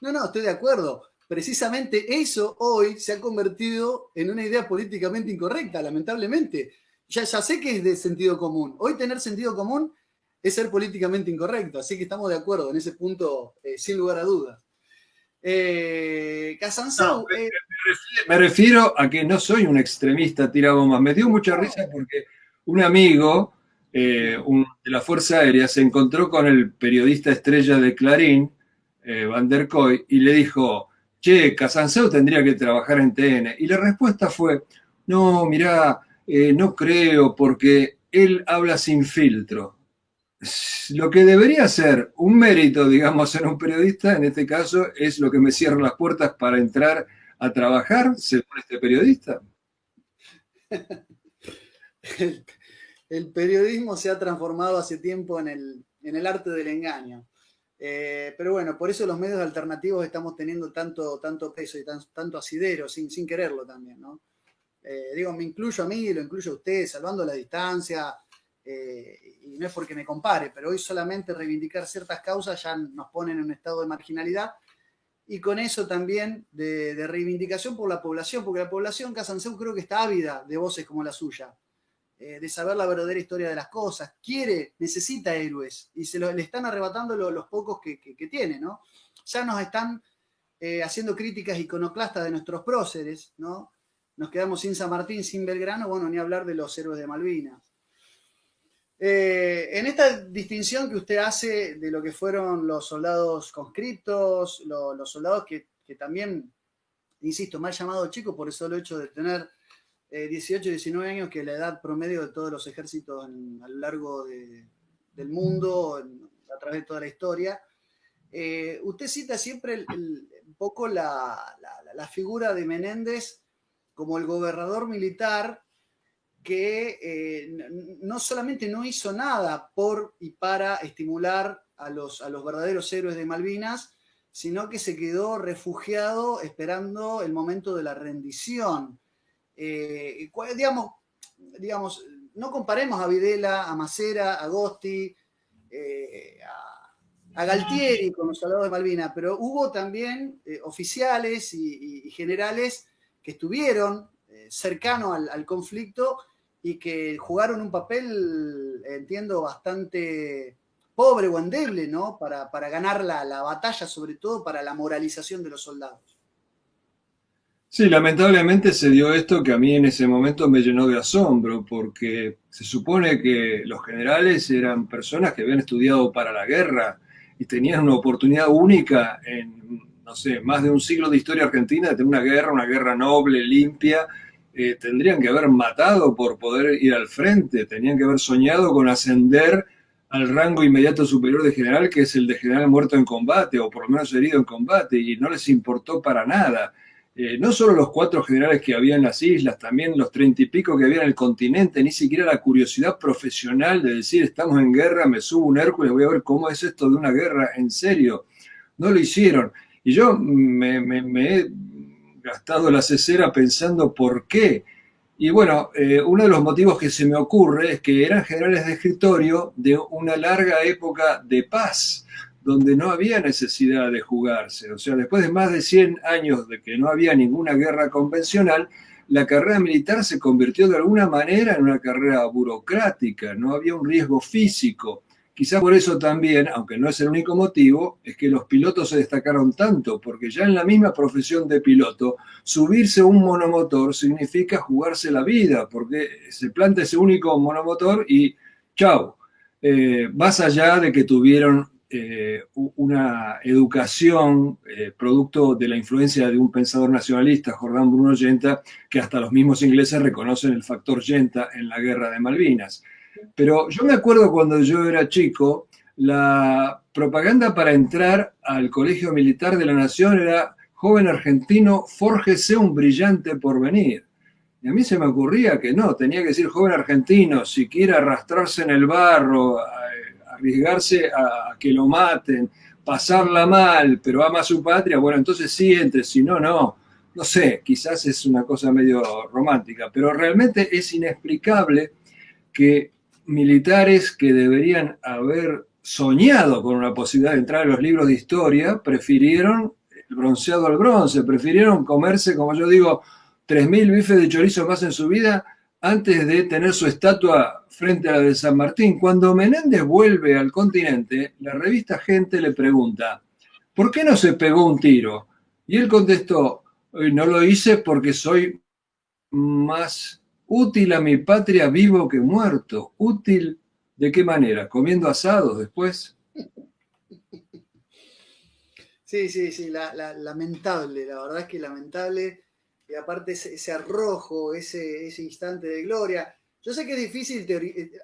No, no, estoy de acuerdo. Precisamente eso hoy se ha convertido en una idea políticamente incorrecta, lamentablemente. Ya sé que es de sentido común. Hoy tener sentido común es ser políticamente incorrecto, así que estamos de acuerdo en ese punto, sin lugar a dudas. No, Casanseu, me refiero a que no soy un extremista tirabombas. Me dio mucha risa no, porque un amigo no, de la Fuerza Aérea se encontró con el periodista estrella de Clarín, Van der Koy, y le dijo, che, Casanseu tendría que trabajar en TN. Y la respuesta fue, no, mirá, no creo, porque él habla sin filtro. Lo que debería ser un mérito, digamos, en un periodista, en este caso, es lo que me cierra las puertas para entrar a trabajar, según este periodista. el, el periodismo se ha transformado hace tiempo en el arte del engaño. Pero bueno, por eso los medios alternativos estamos teniendo tanto peso y tanto asidero, sin quererlo también, ¿no? Digo, me incluyo a mí, lo incluyo a usted, salvando la distancia, y no es porque me compare, pero hoy solamente reivindicar ciertas causas ya nos ponen en un estado de marginalidad, y con eso también de reivindicación por la población, porque la población Casanseu creo que está ávida de voces como la suya, de saber la verdadera historia de las cosas, necesita héroes, y le están arrebatando los pocos que tiene, ¿no? Ya nos están haciendo críticas iconoclastas de nuestros próceres, ¿no? Nos quedamos sin San Martín, sin Belgrano, bueno, ni hablar de los héroes de Malvinas. En esta distinción que usted hace de lo que fueron los soldados conscriptos, los soldados que también, insisto, mal llamado chico por el solo hecho de tener 18, 19 años, que es la edad promedio de todos los ejércitos a lo largo del mundo, a través de toda la historia. Usted cita siempre un poco la figura de Menéndez como el gobernador militar que no solamente no hizo nada por y para estimular a los verdaderos héroes de Malvinas, sino que se quedó refugiado esperando el momento de la rendición. Digamos, no comparemos a Videla, a Macera, a Gosti, a Galtieri con los soldados de Malvinas, pero hubo también oficiales y generales que estuvieron cercanos al conflicto y que jugaron un papel, entiendo, bastante pobre o endeble, ¿no? Para ganar la batalla, sobre todo para la moralización de los soldados. Sí, lamentablemente se dio esto que a mí en ese momento me llenó de asombro, porque se supone que los generales eran personas que habían estudiado para la guerra y tenían una oportunidad única en, no sé, más de un siglo de historia argentina de tener una guerra noble, limpia. Tendrían que haber matado por poder ir al frente, tenían que haber soñado con ascender al rango inmediato superior de general, que es el de general muerto en combate, o por lo menos herido en combate, y no les importó para nada. No solo los 4 generales que había en las islas, también los 30 y pico que había en el continente, ni siquiera la curiosidad profesional de decir estamos en guerra, me subo un Hércules, voy a ver cómo es esto de una guerra en serio. No lo hicieron. Y yo me he gastado la cesera pensando por qué. Y bueno, uno de los motivos que se me ocurre es que eran generales de escritorio de una larga época de paz, donde no había necesidad de jugarse. O sea, después de más de 100 años de que no había ninguna guerra convencional, la carrera militar se convirtió de alguna manera en una carrera burocrática, no había un riesgo físico. Quizá por eso también, aunque no es el único motivo, es que los pilotos se destacaron tanto, porque ya en la misma profesión de piloto, subirse a un monomotor significa jugarse la vida, porque se planta ese único monomotor y chau. Más allá de que tuvieron una educación producto de la influencia de un pensador nacionalista, Jordán Bruno Yenta, que hasta los mismos ingleses reconocen el factor Yenta en la guerra de Malvinas. Pero yo me acuerdo cuando yo era chico, la propaganda para entrar al Colegio Militar de la Nación era: joven argentino, fórjese un brillante porvenir. Y a mí se me ocurría que no, tenía que decir: joven argentino, si quiere arrastrarse en el barro, arriesgarse a que lo maten, pasarla mal, pero ama a su patria, bueno, entonces sí entre, si no, no. No sé, quizás es una cosa medio romántica, pero realmente es inexplicable que militares que deberían haber soñado con una posibilidad de entrar en los libros de historia prefirieron el bronceado al bronce, prefirieron comerse, como yo digo, 3.000 bifes de chorizo más en su vida antes de tener su estatua frente a la de San Martín. Cuando Menéndez vuelve al continente, la revista Gente le pregunta: ¿por qué no se pegó un tiro? Y él contestó: no lo hice porque soy más útil a mi patria vivo que muerto. ¿Útil de qué manera? ¿Comiendo asados después? Sí, sí, sí, lamentable, la verdad es que lamentable. Y aparte ese arrojo, ese instante de gloria. Yo sé que es difícil,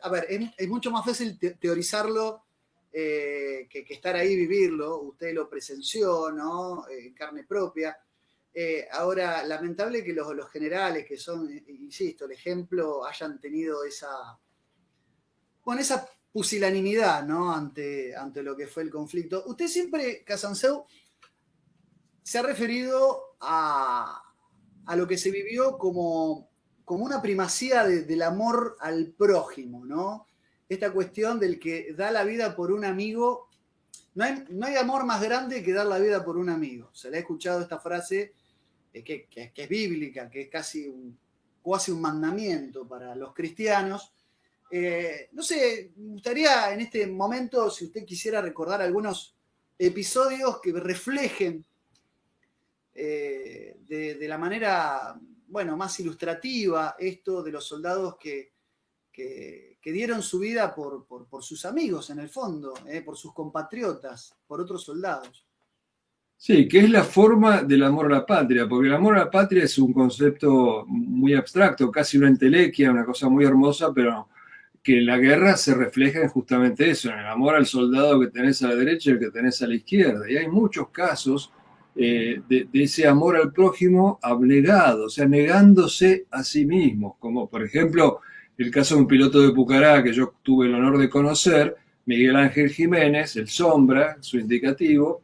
a ver, es mucho más fácil teorizarlo que estar ahí, vivirlo. Usted lo presenció, ¿no? En carne propia. Ahora, lamentable que los generales, que son, insisto, el ejemplo, hayan tenido esa pusilanimidad, ¿no? Ante lo que fue el conflicto. Usted siempre, Casanseu, se ha referido a lo que se vivió como una primacía del amor al prójimo, ¿no? Esta cuestión del que da la vida por un amigo. No hay amor más grande que dar la vida por un amigo. Se le ha escuchado esta frase que es bíblica, que es casi un mandamiento para los cristianos. No sé, me gustaría en este momento, si usted quisiera recordar algunos episodios que reflejen de la manera, bueno, más ilustrativa esto de los soldados que dieron su vida por sus amigos, en el fondo, por sus compatriotas, por otros soldados. Sí, que es la forma del amor a la patria, porque el amor a la patria es un concepto muy abstracto, casi una entelequia, una cosa muy hermosa, pero que en la guerra se refleja en justamente eso, en el amor al soldado que tenés a la derecha y el que tenés a la izquierda. Y hay muchos casos de ese amor al prójimo abnegado, o sea, negándose a sí mismo, como por ejemplo el caso de un piloto de Pucará que yo tuve el honor de conocer, Miguel Ángel Jiménez, el Sombra, su indicativo,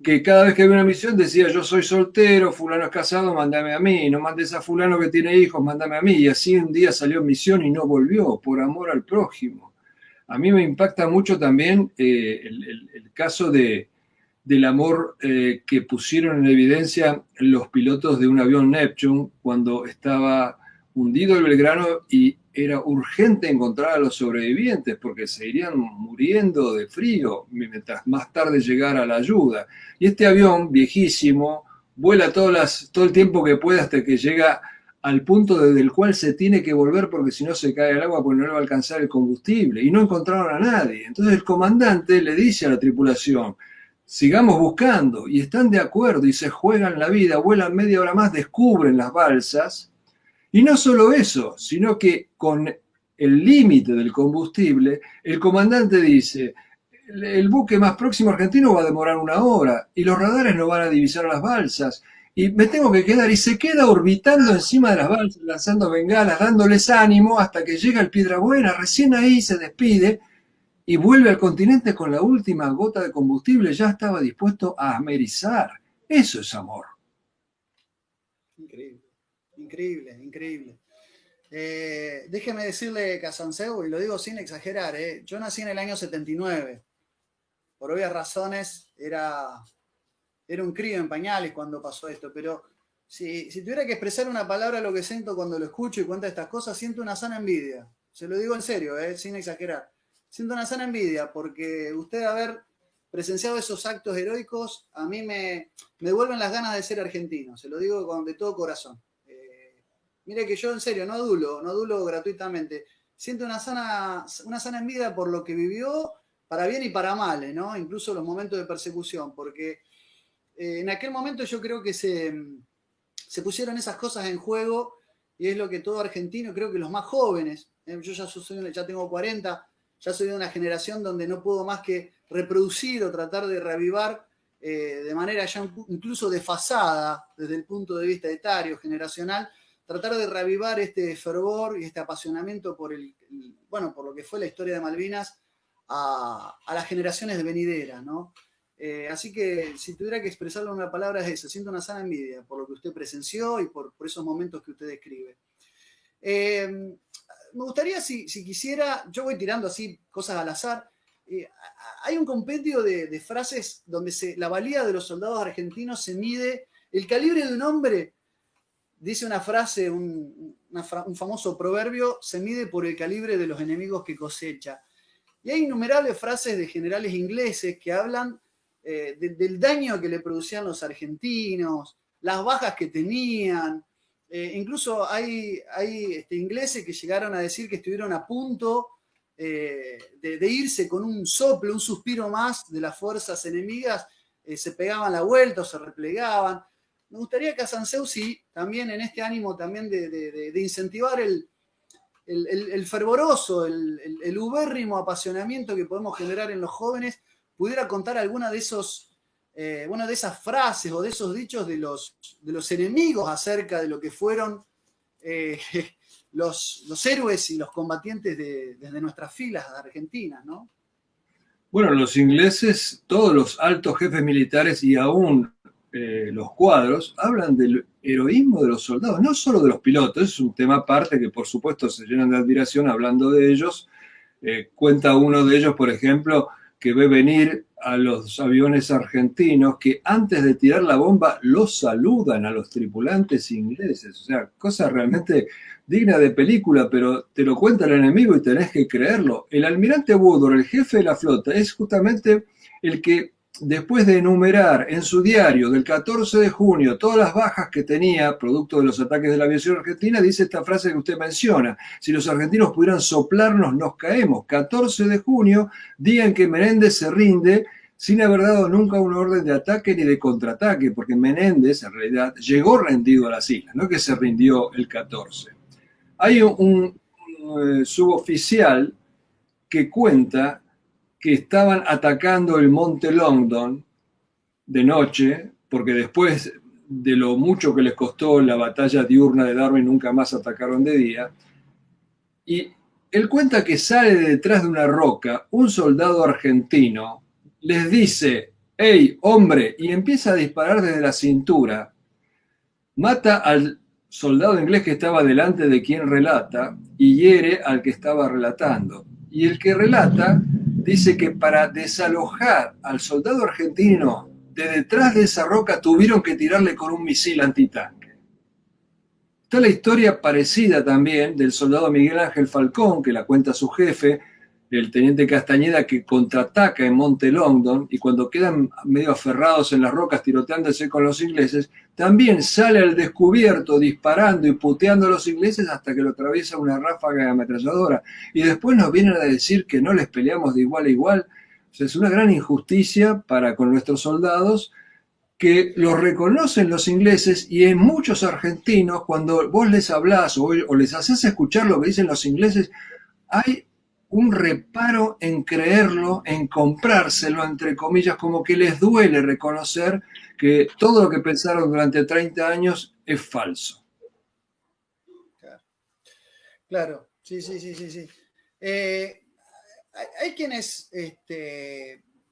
que cada vez que había una misión decía: yo soy soltero, fulano es casado, mándame a mí, no mandes a fulano que tiene hijos, mándame a mí. Y así un día salió en misión y no volvió, por amor al prójimo. A mí me impacta mucho también el caso del amor que pusieron en evidencia los pilotos de un avión Neptune cuando estaba hundido el Belgrano y era urgente encontrar a los sobrevivientes porque se irían muriendo de frío mientras más tarde llegara la ayuda. Y este avión viejísimo vuela todo el tiempo que puede hasta que llega al punto desde el cual se tiene que volver porque si no se cae al agua porque no le va a alcanzar el combustible. Y no encontraron a nadie. Entonces el comandante le dice a la tripulación: sigamos buscando. Y están de acuerdo y se juegan la vida, vuelan media hora más, descubren las balsas. Y no solo eso, sino que con el límite del combustible, el comandante dice: el buque más próximo argentino va a demorar 1 hora y los radares no van a divisar las balsas y me tengo que quedar, y se queda orbitando encima de las balsas, lanzando bengalas, dándoles ánimo hasta que llega el Piedrabuena. Recién ahí se despide y vuelve al continente con la última gota de combustible. Ya estaba dispuesto a amerizar. Eso es amor. Increíble, increíble, increíble. Déjeme decirle, Casanseu, y lo digo sin exagerar, yo nací en el año 79. Por obvias razones era un crío en pañales cuando pasó esto, pero si tuviera que expresar una palabra lo que siento cuando lo escucho y cuenta estas cosas, siento una sana envidia. Se lo digo en serio, sin exagerar. Siento una sana envidia porque usted haber presenciado esos actos heroicos a mí me devuelven las ganas de ser argentino. Se lo digo de todo corazón. Mire que yo en serio no adulo gratuitamente. Siento una sana envidia por lo que vivió para bien y para mal, ¿no? Incluso los momentos de persecución, porque en aquel momento yo creo que se pusieron esas cosas en juego y es lo que todo argentino, creo que los más jóvenes, yo ya tengo 40, ya soy de una generación donde no puedo más que reproducir o tratar de reavivar de manera ya incluso desfasada desde el punto de vista etario, generacional, tratar de reavivar este fervor y este apasionamiento por por lo que fue la historia de Malvinas a las generaciones de venideras, ¿no? Así que si tuviera que expresarlo en una palabra es eso, siento una sana envidia por lo que usted presenció y por esos momentos que usted describe. Me gustaría, si quisiera, yo voy tirando así cosas al azar, hay un compendio de frases donde la valía de los soldados argentinos se mide, el calibre de un hombre, dice una frase, un famoso proverbio, se mide por el calibre de los enemigos que cosecha. Y hay innumerables frases de generales ingleses que hablan del daño que le producían los argentinos, las bajas que tenían. Incluso hay ingleses que llegaron a decir que estuvieron a punto de irse con un soplo, un suspiro más de las fuerzas enemigas, se pegaban la vuelta o se replegaban. Me gustaría que a Sanssouci, también en este ánimo también de incentivar el fervoroso, el ubérrimo apasionamiento que podemos generar en los jóvenes, pudiera contar alguna de de esas frases o de esos dichos de los enemigos acerca de lo que fueron los héroes y los combatientes desde nuestras filas argentinas, ¿no? Bueno, los ingleses, todos los altos jefes militares y aún los cuadros, hablan del heroísmo de los soldados, no solo de los pilotos, es un tema aparte que por supuesto se llenan de admiración hablando de ellos. Cuenta uno de ellos, por ejemplo, que ve venir a los aviones argentinos que antes de tirar la bomba los saludan a los tripulantes ingleses. O sea, cosa realmente digna de película, pero te lo cuenta el enemigo y tenés que creerlo. El almirante Woodward, el jefe de la flota, es justamente el que, después de enumerar en su diario del 14 de junio todas las bajas que tenía producto de los ataques de la aviación argentina, dice esta frase que usted menciona: si los argentinos pudieran soplarnos, nos caemos. 14 de junio, día en que Menéndez se rinde sin haber dado nunca una orden de ataque ni de contraataque, porque Menéndez en realidad llegó rendido a las islas, no que se rindió el 14. Hay un suboficial que cuenta que estaban atacando el Monte Longdon de noche, porque después de lo mucho que les costó la batalla diurna de Darwin, nunca más atacaron de día. Y él cuenta que sale de detrás de una roca un soldado argentino, les dice: «¡Hey, hombre!», y empieza a disparar desde la cintura. Mata al soldado inglés que estaba delante de quien relata y hiere al que estaba relatando. Y el que relata dice que para desalojar al soldado argentino de detrás de esa roca tuvieron que tirarle con un misil antitanque. Está la historia parecida también del soldado Miguel Ángel Falcón, que la cuenta su jefe, el teniente Castañeda, que contraataca en Monte Longdon y cuando quedan medio aferrados en las rocas tiroteándose con los ingleses, también sale al descubierto disparando y puteando a los ingleses hasta que lo atraviesa una ráfaga de ametralladora. Y después nos vienen a decir que no les peleamos de igual a igual. O sea, es una gran injusticia para con nuestros soldados, que los reconocen los ingleses, y en muchos argentinos, cuando vos les hablás o les haces escuchar lo que dicen los ingleses, hay un reparo en creerlo, en comprárselo, entre comillas, como que les duele reconocer que todo lo que pensaron durante 30 años es falso. Claro, sí. Hay quienes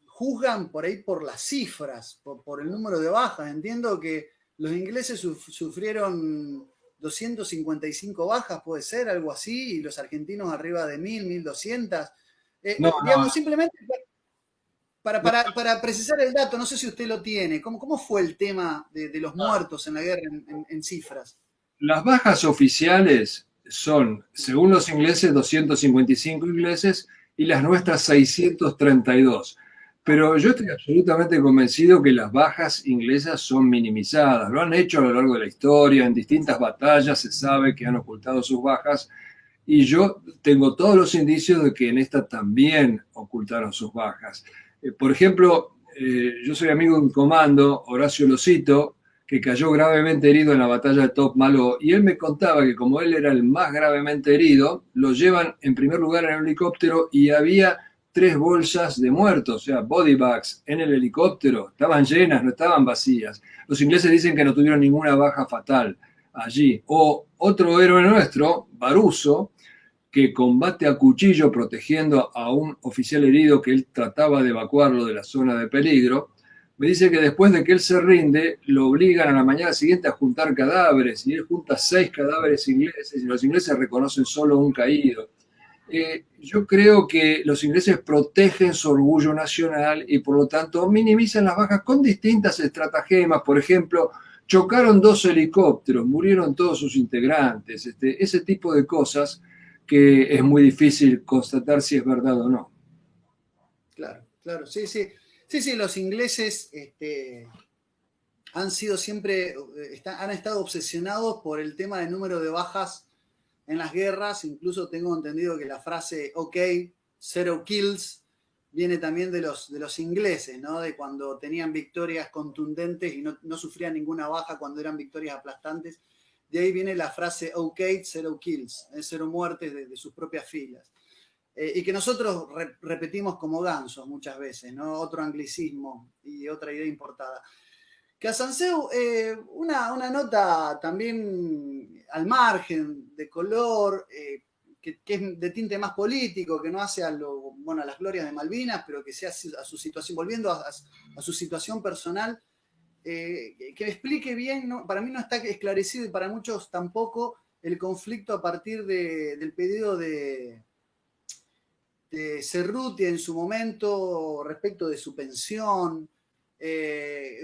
juzgan por ahí por las cifras, por el número de bajas. Entiendo que los ingleses sufrieron 255 bajas, puede ser, algo así, y los argentinos arriba de 1000, 1200. Digamos, simplemente para precisar el dato, no sé si usted lo tiene, ¿cómo fue el tema de los muertos en la guerra en cifras? Las bajas oficiales son, según los ingleses, 255 ingleses y las nuestras 632. Pero yo estoy absolutamente convencido que las bajas inglesas son minimizadas. Lo han hecho a lo largo de la historia, en distintas batallas se sabe que han ocultado sus bajas. y yo tengo todos los indicios de que en esta también ocultaron sus bajas. Por ejemplo, yo soy amigo de un comando, Horacio Losito, que cayó gravemente herido en la batalla de Top Malo, y él me contaba que como él era el más gravemente herido, lo llevan en primer lugar en el helicóptero y había 3 bolsas de muertos, o sea, body bags en el helicóptero, estaban llenas, no estaban vacías. Los ingleses dicen que no tuvieron ninguna baja fatal allí. O otro héroe nuestro, Baruso, que combate a cuchillo protegiendo a un oficial herido que él trataba de evacuarlo de la zona de peligro, me dice que después de que él se rinde, lo obligan a la mañana siguiente a juntar cadáveres, y él junta 6 cadáveres ingleses, y los ingleses reconocen solo un caído. Yo creo que los ingleses protegen su orgullo nacional y por lo tanto minimizan las bajas con distintas estratagemas. Por ejemplo, chocaron 2 helicópteros, murieron todos sus integrantes, ese tipo de cosas que es muy difícil constatar si es verdad o no. Claro, claro, sí, sí. Sí, sí, los ingleses han sido siempre, han estado obsesionados por el tema del número de bajas en las guerras. Incluso tengo entendido que la frase OK, 0 kills, viene también de los ingleses, ¿no? De cuando tenían victorias contundentes y no sufrían ninguna baja cuando eran victorias aplastantes. De ahí viene la frase OK, 0 kills, 0 muertes de sus propias filas. Y que nosotros repetimos como gansos muchas veces, ¿no? Otro anglicismo y otra idea importada. Casanseu, una nota también al margen, de color, que es de tinte más político, que no hace a las glorias de Malvinas, pero que sea a su situación, volviendo a su situación personal, que explique bien, ¿no? Para mí no está esclarecido y para muchos tampoco el conflicto a partir del pedido de Cerruti en su momento respecto de su pensión.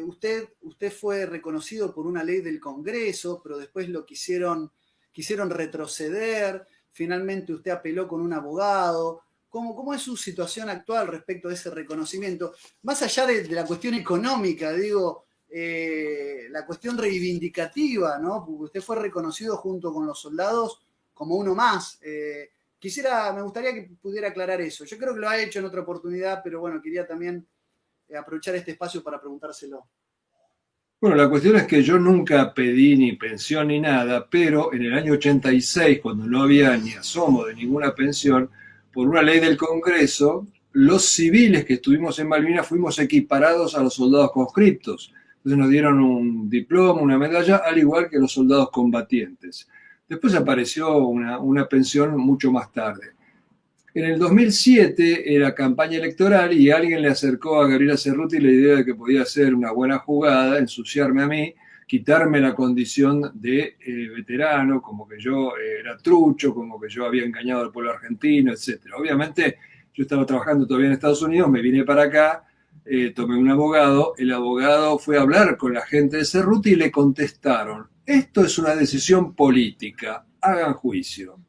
Usted fue reconocido por una ley del Congreso, pero después lo quisieron retroceder. Finalmente usted apeló con un abogado. ¿Cómo es su situación actual respecto a ese reconocimiento? Más allá de la cuestión económica, digo, la cuestión reivindicativa, ¿no? Porque usted fue reconocido junto con los soldados como uno más. Me gustaría que pudiera aclarar eso. Yo creo que lo ha hecho en otra oportunidad, pero bueno, quería también aprovechar este espacio para preguntárselo. Bueno, la cuestión es que yo nunca pedí ni pensión ni nada, pero en el año 86, cuando no había ni asomo de ninguna pensión, por una ley del Congreso, los civiles que estuvimos en Malvinas fuimos equiparados a los soldados conscriptos. Entonces nos dieron un diploma, una medalla, al igual que los soldados combatientes. Después apareció una pensión mucho más tarde. En el 2007 era campaña electoral y alguien le acercó a Gabriela Cerruti la idea de que podía ser una buena jugada, ensuciarme a mí, quitarme la condición de veterano, como que yo era trucho, como que yo había engañado al pueblo argentino, etc. Obviamente yo estaba trabajando todavía en Estados Unidos, me vine para acá, tomé un abogado, el abogado fue a hablar con la gente de Cerruti y le contestaron, esto es una decisión política, hagan juicio.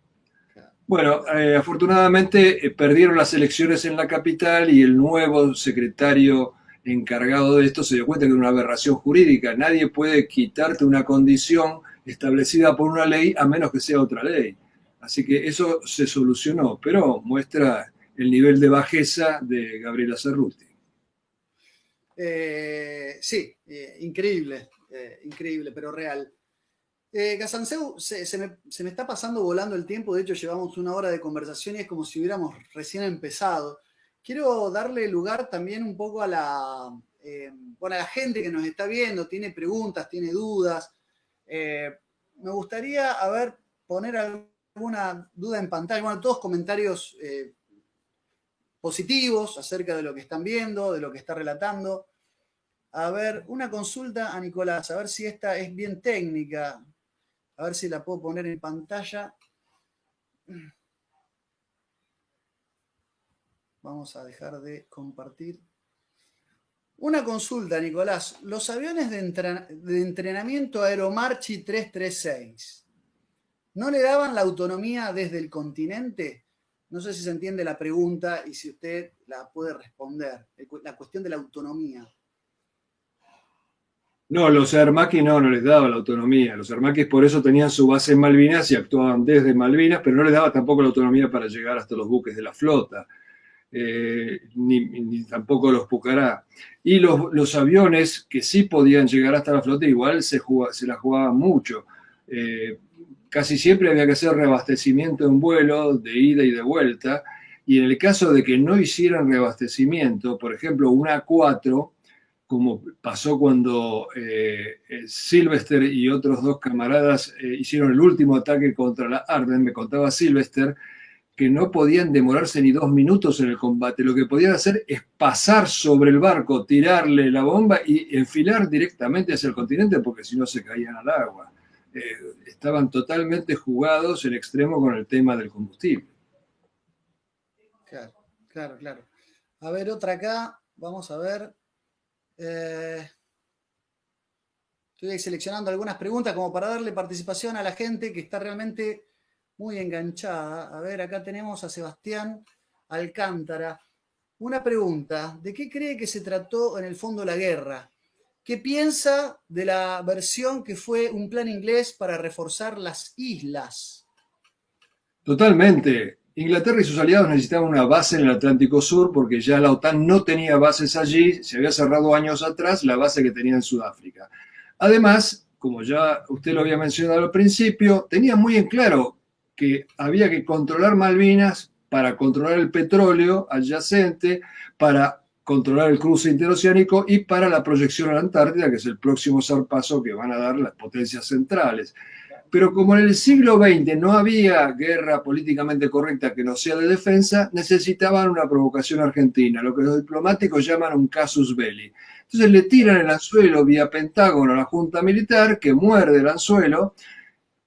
Bueno, afortunadamente perdieron las elecciones en la capital y el nuevo secretario encargado de esto se dio cuenta que era una aberración jurídica. Nadie puede quitarte una condición establecida por una ley a menos que sea otra ley. Así que eso se solucionó, pero muestra el nivel de bajeza de Gabriela Cerruti. Sí, increíble, pero real. Casanseu, se me está pasando volando el tiempo. De hecho, llevamos 1 hora de conversación y es como si hubiéramos recién empezado. Quiero darle lugar también un poco a a la gente que nos está viendo, tiene preguntas, tiene dudas. Me gustaría, poner alguna duda en pantalla. Bueno, todos comentarios positivos acerca de lo que están viendo, de lo que está relatando. Una consulta a Nicolás, a ver si esta es bien técnica. A ver si la puedo poner en pantalla. Vamos a dejar de compartir. Una consulta, Nicolás. Los aviones de entrenamiento Aeromarchi 336, ¿no le daban la autonomía desde el continente? No sé si se entiende la pregunta y si usted la puede responder. La cuestión de la autonomía. No, los Aermakis no les daba la autonomía. Los Aermakis por eso tenían su base en Malvinas y actuaban desde Malvinas, pero no les daba tampoco la autonomía para llegar hasta los buques de la flota, ni tampoco los Pucará. Y los aviones que sí podían llegar hasta la flota igual se la jugaban mucho. Casi siempre había que hacer reabastecimiento en vuelo de ida y de vuelta, y en el caso de que no hicieran reabastecimiento, por ejemplo, un A4, como pasó cuando Sylvester y otros dos camaradas hicieron el último ataque contra la Arden, me contaba Sylvester, que no podían demorarse ni 2 minutos en el combate. Lo que podían hacer es pasar sobre el barco, tirarle la bomba y enfilar directamente hacia el continente, porque si no se caían al agua. Estaban totalmente jugados en extremo con el tema del combustible. Claro. A ver, otra acá, vamos a ver. Estoy seleccionando algunas preguntas como para darle participación a la gente que está realmente muy enganchada. A ver, acá tenemos a Sebastián Alcántara. Una pregunta, ¿de qué cree que se trató en el fondo la guerra? ¿Qué piensa de la versión que fue un plan inglés para reforzar las islas? Totalmente. Inglaterra y sus aliados necesitaban una base en el Atlántico Sur porque ya la OTAN no tenía bases allí, se había cerrado años atrás la base que tenía en Sudáfrica. Además, como ya usted lo había mencionado al principio, tenía muy en claro que había que controlar Malvinas para controlar el petróleo adyacente, para controlar el cruce interoceánico y para la proyección a la Antártida, que es el próximo zarpazo que van a dar las potencias centrales. Pero como en el siglo XX no había guerra políticamente correcta que no sea de defensa, necesitaban una provocación argentina, lo que los diplomáticos llaman un casus belli. Entonces le tiran el anzuelo vía Pentágono a la Junta Militar, que muerde el anzuelo,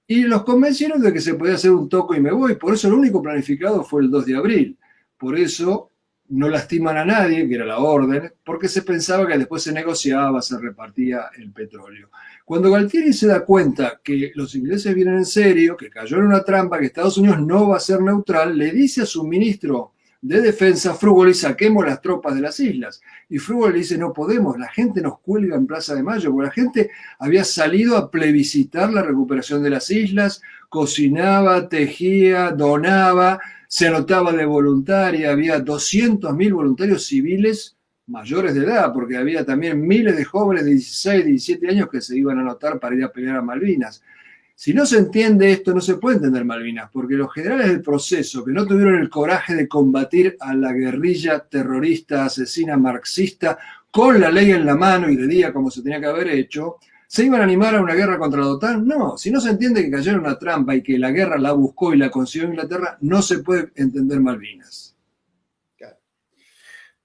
y los convencieron de que se podía hacer un toco y me voy. Por eso lo único planificado fue el 2 de abril. Por eso no lastiman a nadie, que era la orden, porque se pensaba que después se negociaba, se repartía el petróleo. Cuando Galtieri se da cuenta que los ingleses vienen en serio, que cayó en una trampa, que Estados Unidos no va a ser neutral, le dice a su ministro de defensa, Frugoli, saquemos las tropas de las islas. Y Frugoli le dice, no podemos, la gente nos cuelga en Plaza de Mayo, porque la gente había salido a plebiscitar la recuperación de las islas, cocinaba, tejía, donaba, se anotaba de voluntaria, había 200.000 voluntarios civiles mayores de edad, porque había también miles de jóvenes de 16, 17 años que se iban a anotar para ir a pelear a Malvinas. Si no se entiende esto, no se puede entender Malvinas, porque los generales del proceso, que no tuvieron el coraje de combatir a la guerrilla terrorista, asesina, marxista, con la ley en la mano y de día como se tenía que haber hecho, ¿se iban a animar a una guerra contra la OTAN? No, si no se entiende que cayeron en una trampa y que la guerra la buscó y la consiguió Inglaterra, no se puede entender Malvinas.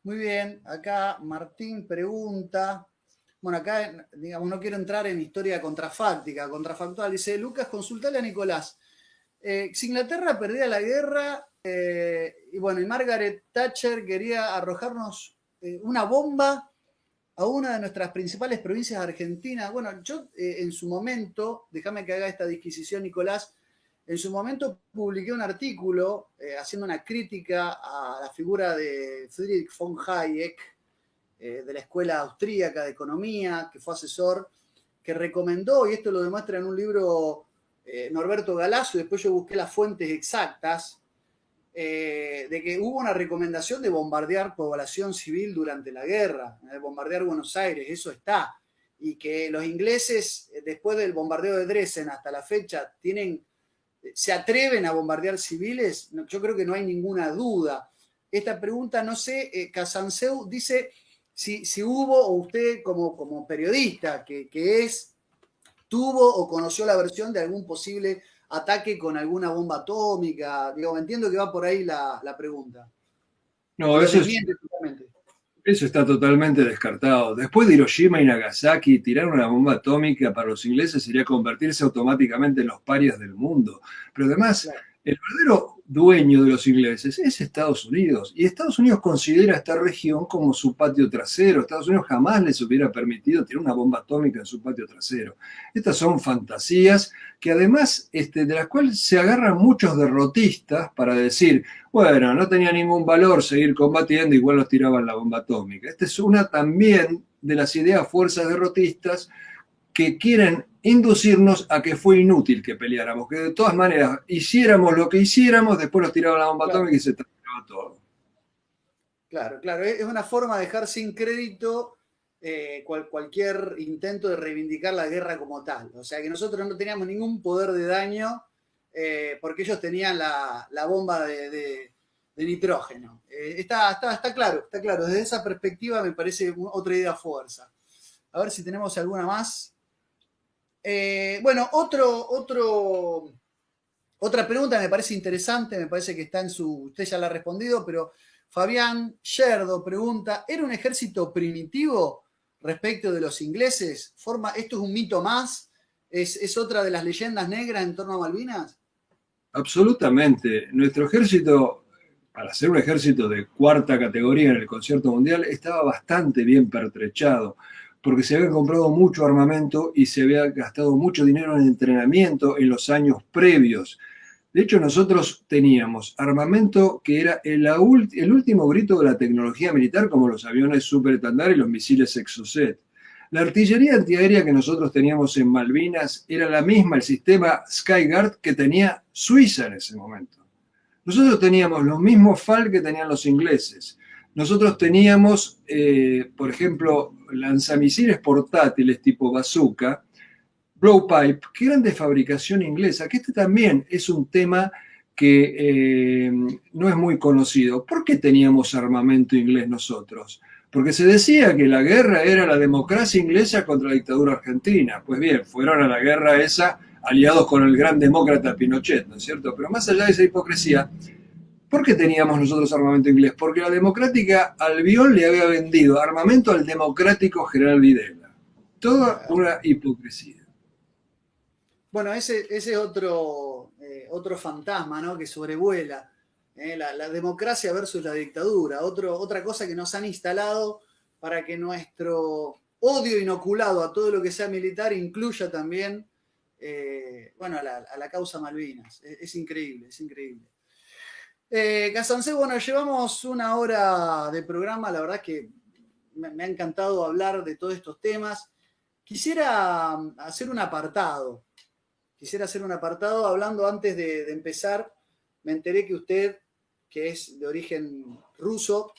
Muy bien, acá Martín pregunta, bueno, acá, digamos, no quiero entrar en historia contrafactual, dice, Lucas, consultale a Nicolás, si Inglaterra perdía la guerra, y bueno, y Margaret Thatcher quería arrojarnos una bomba a una de nuestras principales provincias argentinas, bueno, yo en su momento, déjame que haga esta disquisición, Nicolás, en su momento publiqué un artículo haciendo una crítica a la figura de Friedrich von Hayek, de la Escuela Austríaca de Economía, que fue asesor, que recomendó, y esto lo demuestra en un libro Norberto Galasso, y después yo busqué las fuentes exactas, de que hubo una recomendación de bombardear población civil durante la guerra, de bombardear Buenos Aires, eso está, y que los ingleses, después del bombardeo de Dresden hasta la fecha, se atreven a bombardear civiles, yo creo que no hay ninguna duda. Esta pregunta, no sé, Casanseu dice si hubo, o usted como periodista tuvo o conoció la versión de algún posible ataque con alguna bomba atómica. Digo, entiendo que va por ahí la pregunta. No, eso está totalmente descartado. Después de Hiroshima y Nagasaki, tirar una bomba atómica para los ingleses sería convertirse automáticamente en los parias del mundo. Pero además, claro, el verdadero dueño de los ingleses es Estados Unidos. Y Estados Unidos considera esta región como su patio trasero. Estados Unidos jamás les hubiera permitido tirar una bomba atómica en su patio trasero. Estas son fantasías que además de las cuales se agarran muchos derrotistas para decir, bueno, no tenía ningún valor seguir combatiendo, igual nos tiraban la bomba atómica. Esta es una también de las ideas fuerzas derrotistas que quieren inducirnos a que fue inútil que peleáramos, que de todas maneras hiciéramos lo que hiciéramos, después nos tiraban la bomba atómica y se terminaba todo. Claro, claro. Es una forma de dejar sin crédito cualquier intento de reivindicar la guerra como tal. O sea que nosotros no teníamos ningún poder de daño porque ellos tenían la bomba de nitrógeno. Está claro, está claro. Desde esa perspectiva me parece otra idea fuerza. A ver si tenemos alguna más. Bueno, otra pregunta me parece interesante, me parece que está en su... Usted ya la ha respondido, pero Fabián Yerdo pregunta, ¿era un ejército primitivo respecto de los ingleses? ¿Esto es un mito más? ¿Es otra de las leyendas negras en torno a Malvinas? Absolutamente. Nuestro ejército, para ser un ejército de cuarta categoría en el concierto mundial, estaba bastante bien pertrechado, porque se había comprado mucho armamento y se había gastado mucho dinero en entrenamiento en los años previos. De hecho, nosotros teníamos armamento que era el último grito de la tecnología militar, como los aviones Super Tandar y los misiles Exocet. La artillería antiaérea que nosotros teníamos en Malvinas era la misma, el sistema Skyguard que tenía Suiza en ese momento. Nosotros teníamos los mismos FAL que tenían los ingleses. Nosotros teníamos, por ejemplo, lanzamisiles portátiles tipo bazooka, blowpipe, que eran de fabricación inglesa, que este también es un tema que no es muy conocido. ¿Por qué teníamos armamento inglés nosotros? Porque se decía que la guerra era la democracia inglesa contra la dictadura argentina. Pues bien, fueron a la guerra esa aliados con el gran demócrata Pinochet, ¿no es cierto? Pero más allá de esa hipocresía, ¿por qué teníamos nosotros armamento inglés? Porque la democrática Albiol le había vendido armamento al democrático General Videla. Toda una hipocresía. Bueno, ese es otro fantasma, ¿no? Que sobrevuela. La democracia versus la dictadura. Otra cosa que nos han instalado para que nuestro odio inoculado a todo lo que sea militar incluya también a la causa Malvinas. Es increíble, es increíble. Casansé, bueno, llevamos una hora de programa, la verdad que me ha encantado hablar de todos estos temas. Quisiera hacer un apartado hablando antes de empezar. Me enteré que usted, que es de origen ruso,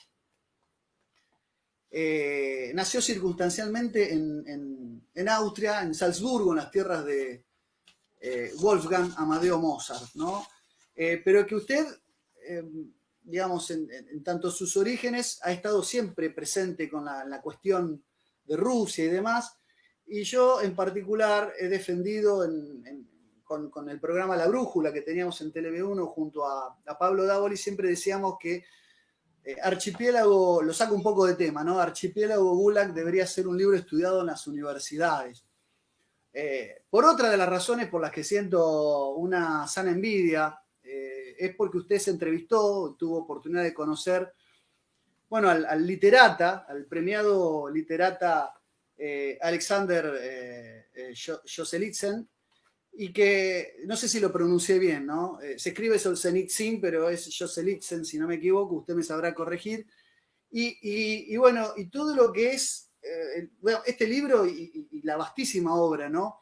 nació circunstancialmente en Austria, en Salzburgo, en las tierras de Wolfgang Amadeo Mozart, ¿no? Pero que usted, digamos, en tanto sus orígenes, ha estado siempre presente con la cuestión de Rusia y demás, y yo en particular he defendido con el programa La Brújula que teníamos en Tele1 junto a Pablo Dávoli, siempre decíamos que Archipiélago, lo saco un poco de tema, ¿no? Archipiélago Gulag debería ser un libro estudiado en las universidades. Por otra de las razones por las que siento una sana envidia, es porque usted se entrevistó, tuvo oportunidad de conocer, bueno, al literata, al premiado literata Alexander Solzhenitsyn, y que, no sé si lo pronuncié bien, ¿no? Se escribe Solzhenitsyn, pero es Solzhenitsyn, si no me equivoco, usted me sabrá corregir. Y bueno, y todo lo que es, este libro y la vastísima obra, ¿no?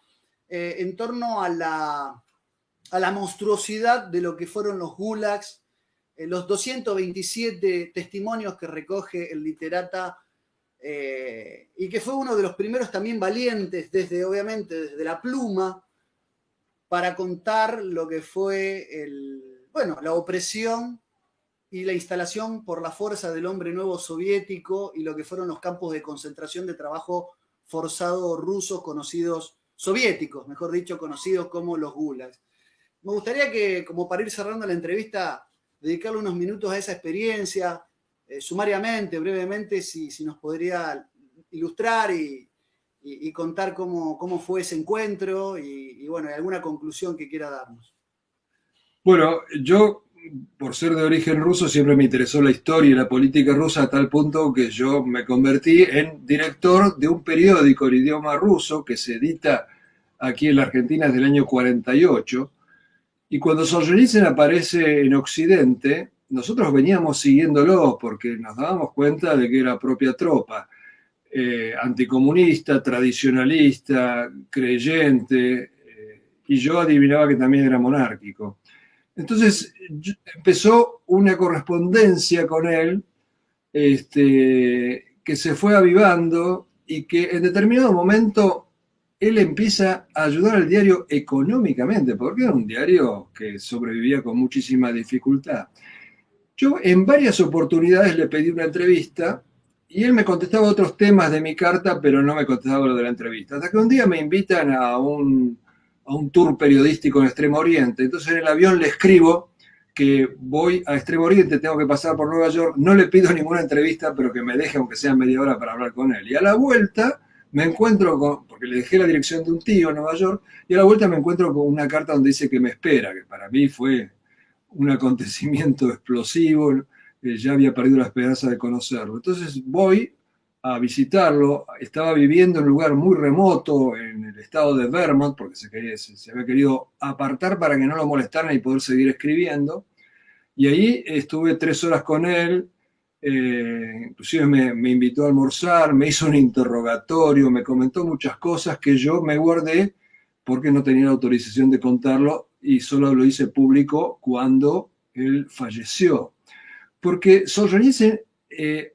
En torno a la monstruosidad de lo que fueron los gulags, los 227 testimonios que recoge el literata, y que fue uno de los primeros también valientes, obviamente, desde la pluma, para contar lo que fue la opresión y la instalación por la fuerza del hombre nuevo soviético y lo que fueron los campos de concentración de trabajo forzado rusos soviéticos, mejor dicho, conocidos como los gulags. Me gustaría que, como para ir cerrando la entrevista, dedicarle unos minutos a esa experiencia, sumariamente, brevemente, si nos podría ilustrar y contar cómo fue ese encuentro y bueno, alguna conclusión que quiera darnos. Bueno, yo, por ser de origen ruso, siempre me interesó la historia y la política rusa a tal punto que yo me convertí en director de un periódico en idioma ruso que se edita aquí en la Argentina desde el año 48. Y cuando Solzhenitsyn aparece en Occidente, nosotros veníamos siguiéndolo porque nos dábamos cuenta de que era propia tropa. anticomunista, tradicionalista, creyente, y yo adivinaba que también era monárquico. Entonces empezó una correspondencia con él, que se fue avivando y que en determinado momento él empieza a ayudar al diario económicamente, porque era un diario que sobrevivía con muchísima dificultad. Yo en varias oportunidades le pedí una entrevista y él me contestaba otros temas de mi carta, pero no me contestaba lo de la entrevista. Hasta que un día me invitan a un tour periodístico en Extremo Oriente. Entonces en el avión le escribo que voy a Extremo Oriente, tengo que pasar por Nueva York, no le pido ninguna entrevista, pero que me deje aunque sea media hora para hablar con él. Y a la vuelta me encuentro con, porque le dejé la dirección de un tío en Nueva York, y a la vuelta me encuentro con una carta donde dice que me espera, que para mí fue un acontecimiento explosivo, ya había perdido la esperanza de conocerlo. Entonces voy a visitarlo, estaba viviendo en un lugar muy remoto, en el estado de Vermont, porque se había querido apartar para que no lo molestaran y poder seguir escribiendo, y ahí estuve 3 horas con él, inclusive me invitó a almorzar, me hizo un interrogatorio, me comentó muchas cosas que yo me guardé porque no tenía la autorización de contarlo y solo lo hice público cuando él falleció. Porque Solzhenitsyn,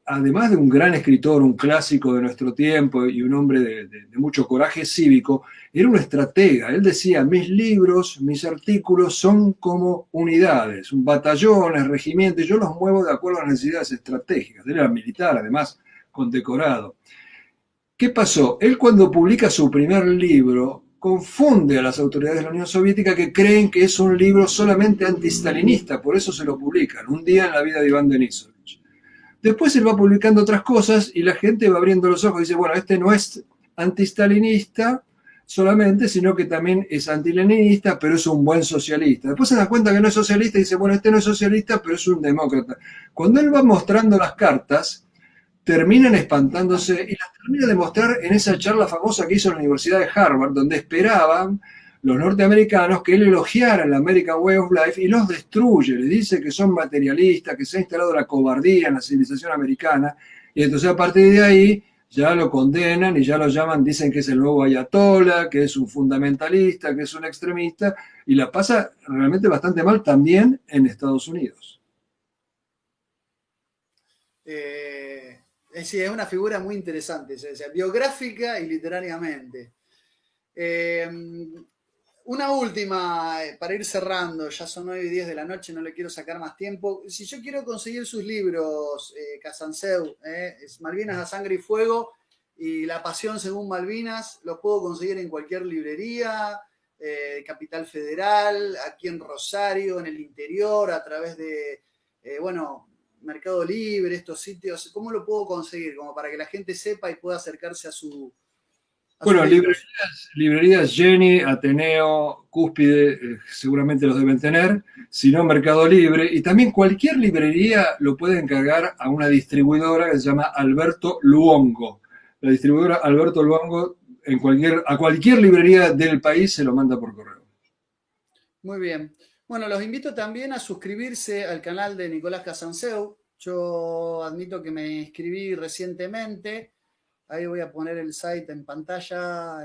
además de un gran escritor, un clásico de nuestro tiempo y un hombre de mucho coraje cívico, era un estratega. Él decía, mis libros, mis artículos son como unidades, batallones, regimientos, yo los muevo de acuerdo a las necesidades estratégicas. Él era militar, además, condecorado. ¿Qué pasó? Él cuando publica su primer libro confunde a las autoridades de la Unión Soviética que creen que es un libro solamente antistalinista, por eso se lo publican, Un día en la vida de Iván Denisovich. Después él va publicando otras cosas y la gente va abriendo los ojos y dice, bueno, este no es antistalinista solamente, sino que también es antileninista, pero es un buen socialista. Después se da cuenta que no es socialista y dice, bueno, este no es socialista, pero es un demócrata. Cuando él va mostrando las cartas, terminan espantándose y las termina de mostrar en esa charla famosa que hizo en la Universidad de Harvard, donde esperaban los norteamericanos que él elogiara el American Way of Life y los destruye, les dice que son materialistas, que se ha instalado la cobardía en la civilización americana, y entonces a partir de ahí ya lo condenan y ya lo llaman, dicen que es el nuevo ayatollah, que es un fundamentalista, que es un extremista, y la pasa realmente bastante mal también en Estados Unidos. Sí, es una figura muy interesante, o sea, biográfica y literariamente. Una última, para ir cerrando, ya son 9:10 de la noche, no le quiero sacar más tiempo. Si yo quiero conseguir sus libros, Kazantsev, Malvinas a Sangre y Fuego y La Pasión según Malvinas, los puedo conseguir en cualquier librería, Capital Federal, aquí en Rosario, en el interior, a través de, Mercado Libre, estos sitios. ¿Cómo lo puedo conseguir? Como para que la gente sepa y pueda acercarse a su... Bueno, librerías Jenny, Ateneo, Cúspide, seguramente los deben tener, si no Mercado Libre, y también cualquier librería lo puede encargar a una distribuidora que se llama Alberto Luongo. La distribuidora Alberto Luongo a cualquier librería del país se lo manda por correo. Muy bien. Bueno, los invito también a suscribirse al canal de Nicolás Kazantsev. Yo admito que me inscribí recientemente. Ahí voy a poner el site en pantalla.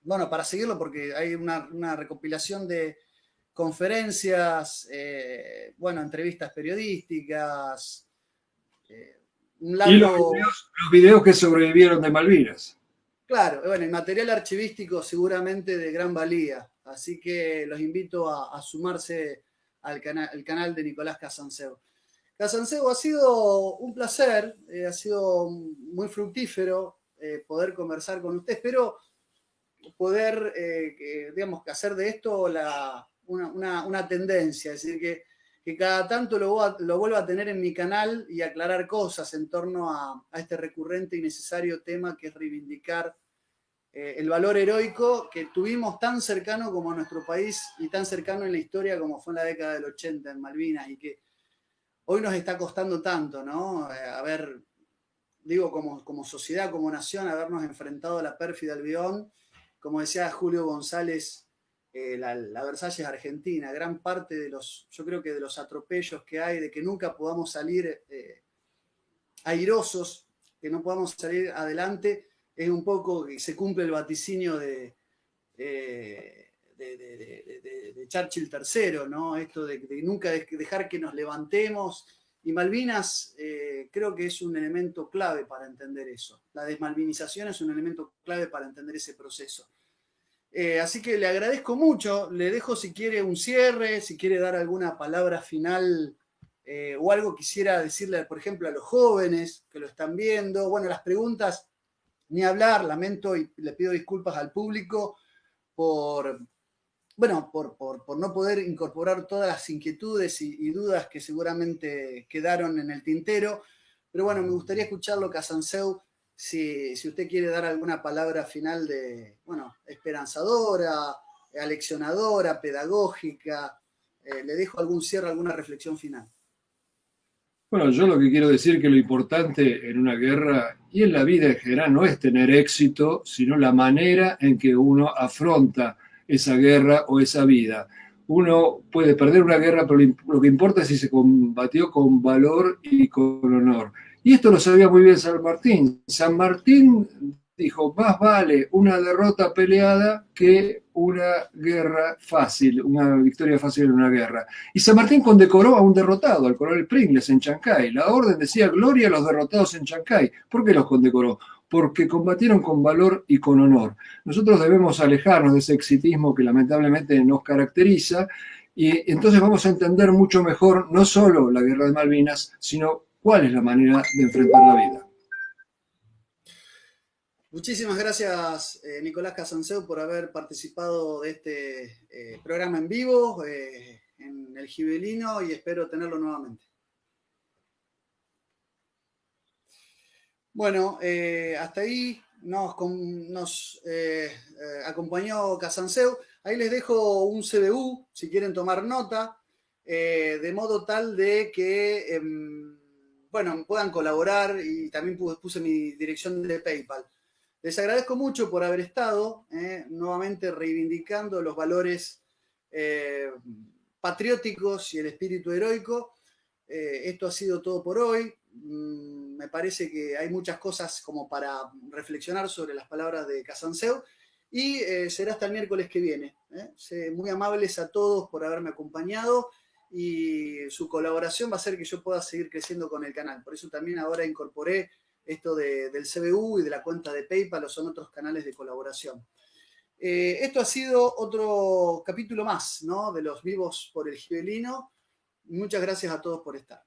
Para seguirlo porque hay una recopilación de conferencias, entrevistas periodísticas. Y los videos que sobrevivieron de Malvinas. Claro, bueno, el material archivístico seguramente de gran valía. Así que los invito a sumarse al canal de Nicolás Kazantsev. Kazantsev, ha sido un placer, ha sido muy fructífero poder conversar con usted. Espero poder, hacer de esto una tendencia, es decir, que cada tanto lo vuelva a tener en mi canal y aclarar cosas en torno a este recurrente y necesario tema que es reivindicar el valor heroico que tuvimos tan cercano como a nuestro país y tan cercano en la historia como fue en la década del 80 en Malvinas y que hoy nos está costando tanto, ¿no? Como sociedad, como nación, habernos enfrentado a la pérfida Albión. Como decía Julio González, la Versalles Argentina, gran parte yo creo que de los atropellos que hay, de que nunca podamos salir airosos que no podamos salir adelante es un poco que se cumple el vaticinio de Churchill III, ¿no? Esto de nunca dejar que nos levantemos. Y Malvinas creo que es un elemento clave para entender eso. La desmalvinización es un elemento clave para entender ese proceso. Así que le agradezco mucho. Le dejo si quiere un cierre, si quiere dar alguna palabra final o algo quisiera decirle, por ejemplo, a los jóvenes que lo están viendo. Bueno, las preguntas, ni hablar, lamento y le pido disculpas al público por no poder incorporar todas las inquietudes y dudas que seguramente quedaron en el tintero. Pero bueno, me gustaría escucharlo, Casanseu, si usted quiere dar alguna palabra final esperanzadora, aleccionadora, pedagógica. Le dejo algún cierre, alguna reflexión final. Bueno, yo lo que quiero decir es que lo importante en una guerra y en la vida en general no es tener éxito, sino la manera en que uno afronta esa guerra o esa vida. Uno puede perder una guerra, pero lo que importa es si se combatió con valor y con honor. Y esto lo sabía muy bien San Martín. San Martín dijo, más vale una derrota peleada que una guerra fácil, una victoria fácil en una guerra. Y San Martín condecoró a un derrotado, al coronel Pringles en Chancay. La orden decía, gloria a los derrotados en Chancay. ¿Por qué los condecoró? Porque combatieron con valor y con honor. Nosotros debemos alejarnos de ese exitismo que lamentablemente nos caracteriza y entonces vamos a entender mucho mejor no solo la guerra de Malvinas, sino cuál es la manera de enfrentar la vida. Muchísimas gracias, Nicolás Casanseu, por haber participado de este programa en vivo en el Gibelino y espero tenerlo nuevamente. Bueno, hasta ahí nos acompañó Casanseu. Ahí les dejo un CBU, si quieren tomar nota, de modo tal de que puedan colaborar y también puse mi dirección de PayPal. Les agradezco mucho por haber estado, nuevamente reivindicando los valores patrióticos y el espíritu heroico. Esto ha sido todo por hoy. Me parece que hay muchas cosas como para reflexionar sobre las palabras de Casanseu y será hasta el miércoles que viene. Muy amables a todos por haberme acompañado y su colaboración va a hacer que yo pueda seguir creciendo con el canal. Por eso también ahora incorporé esto del CBU y de la cuenta de PayPal, o son otros canales de colaboración. Esto ha sido otro capítulo más, ¿no?, de los vivos por el Gibelino. Muchas gracias a todos por estar.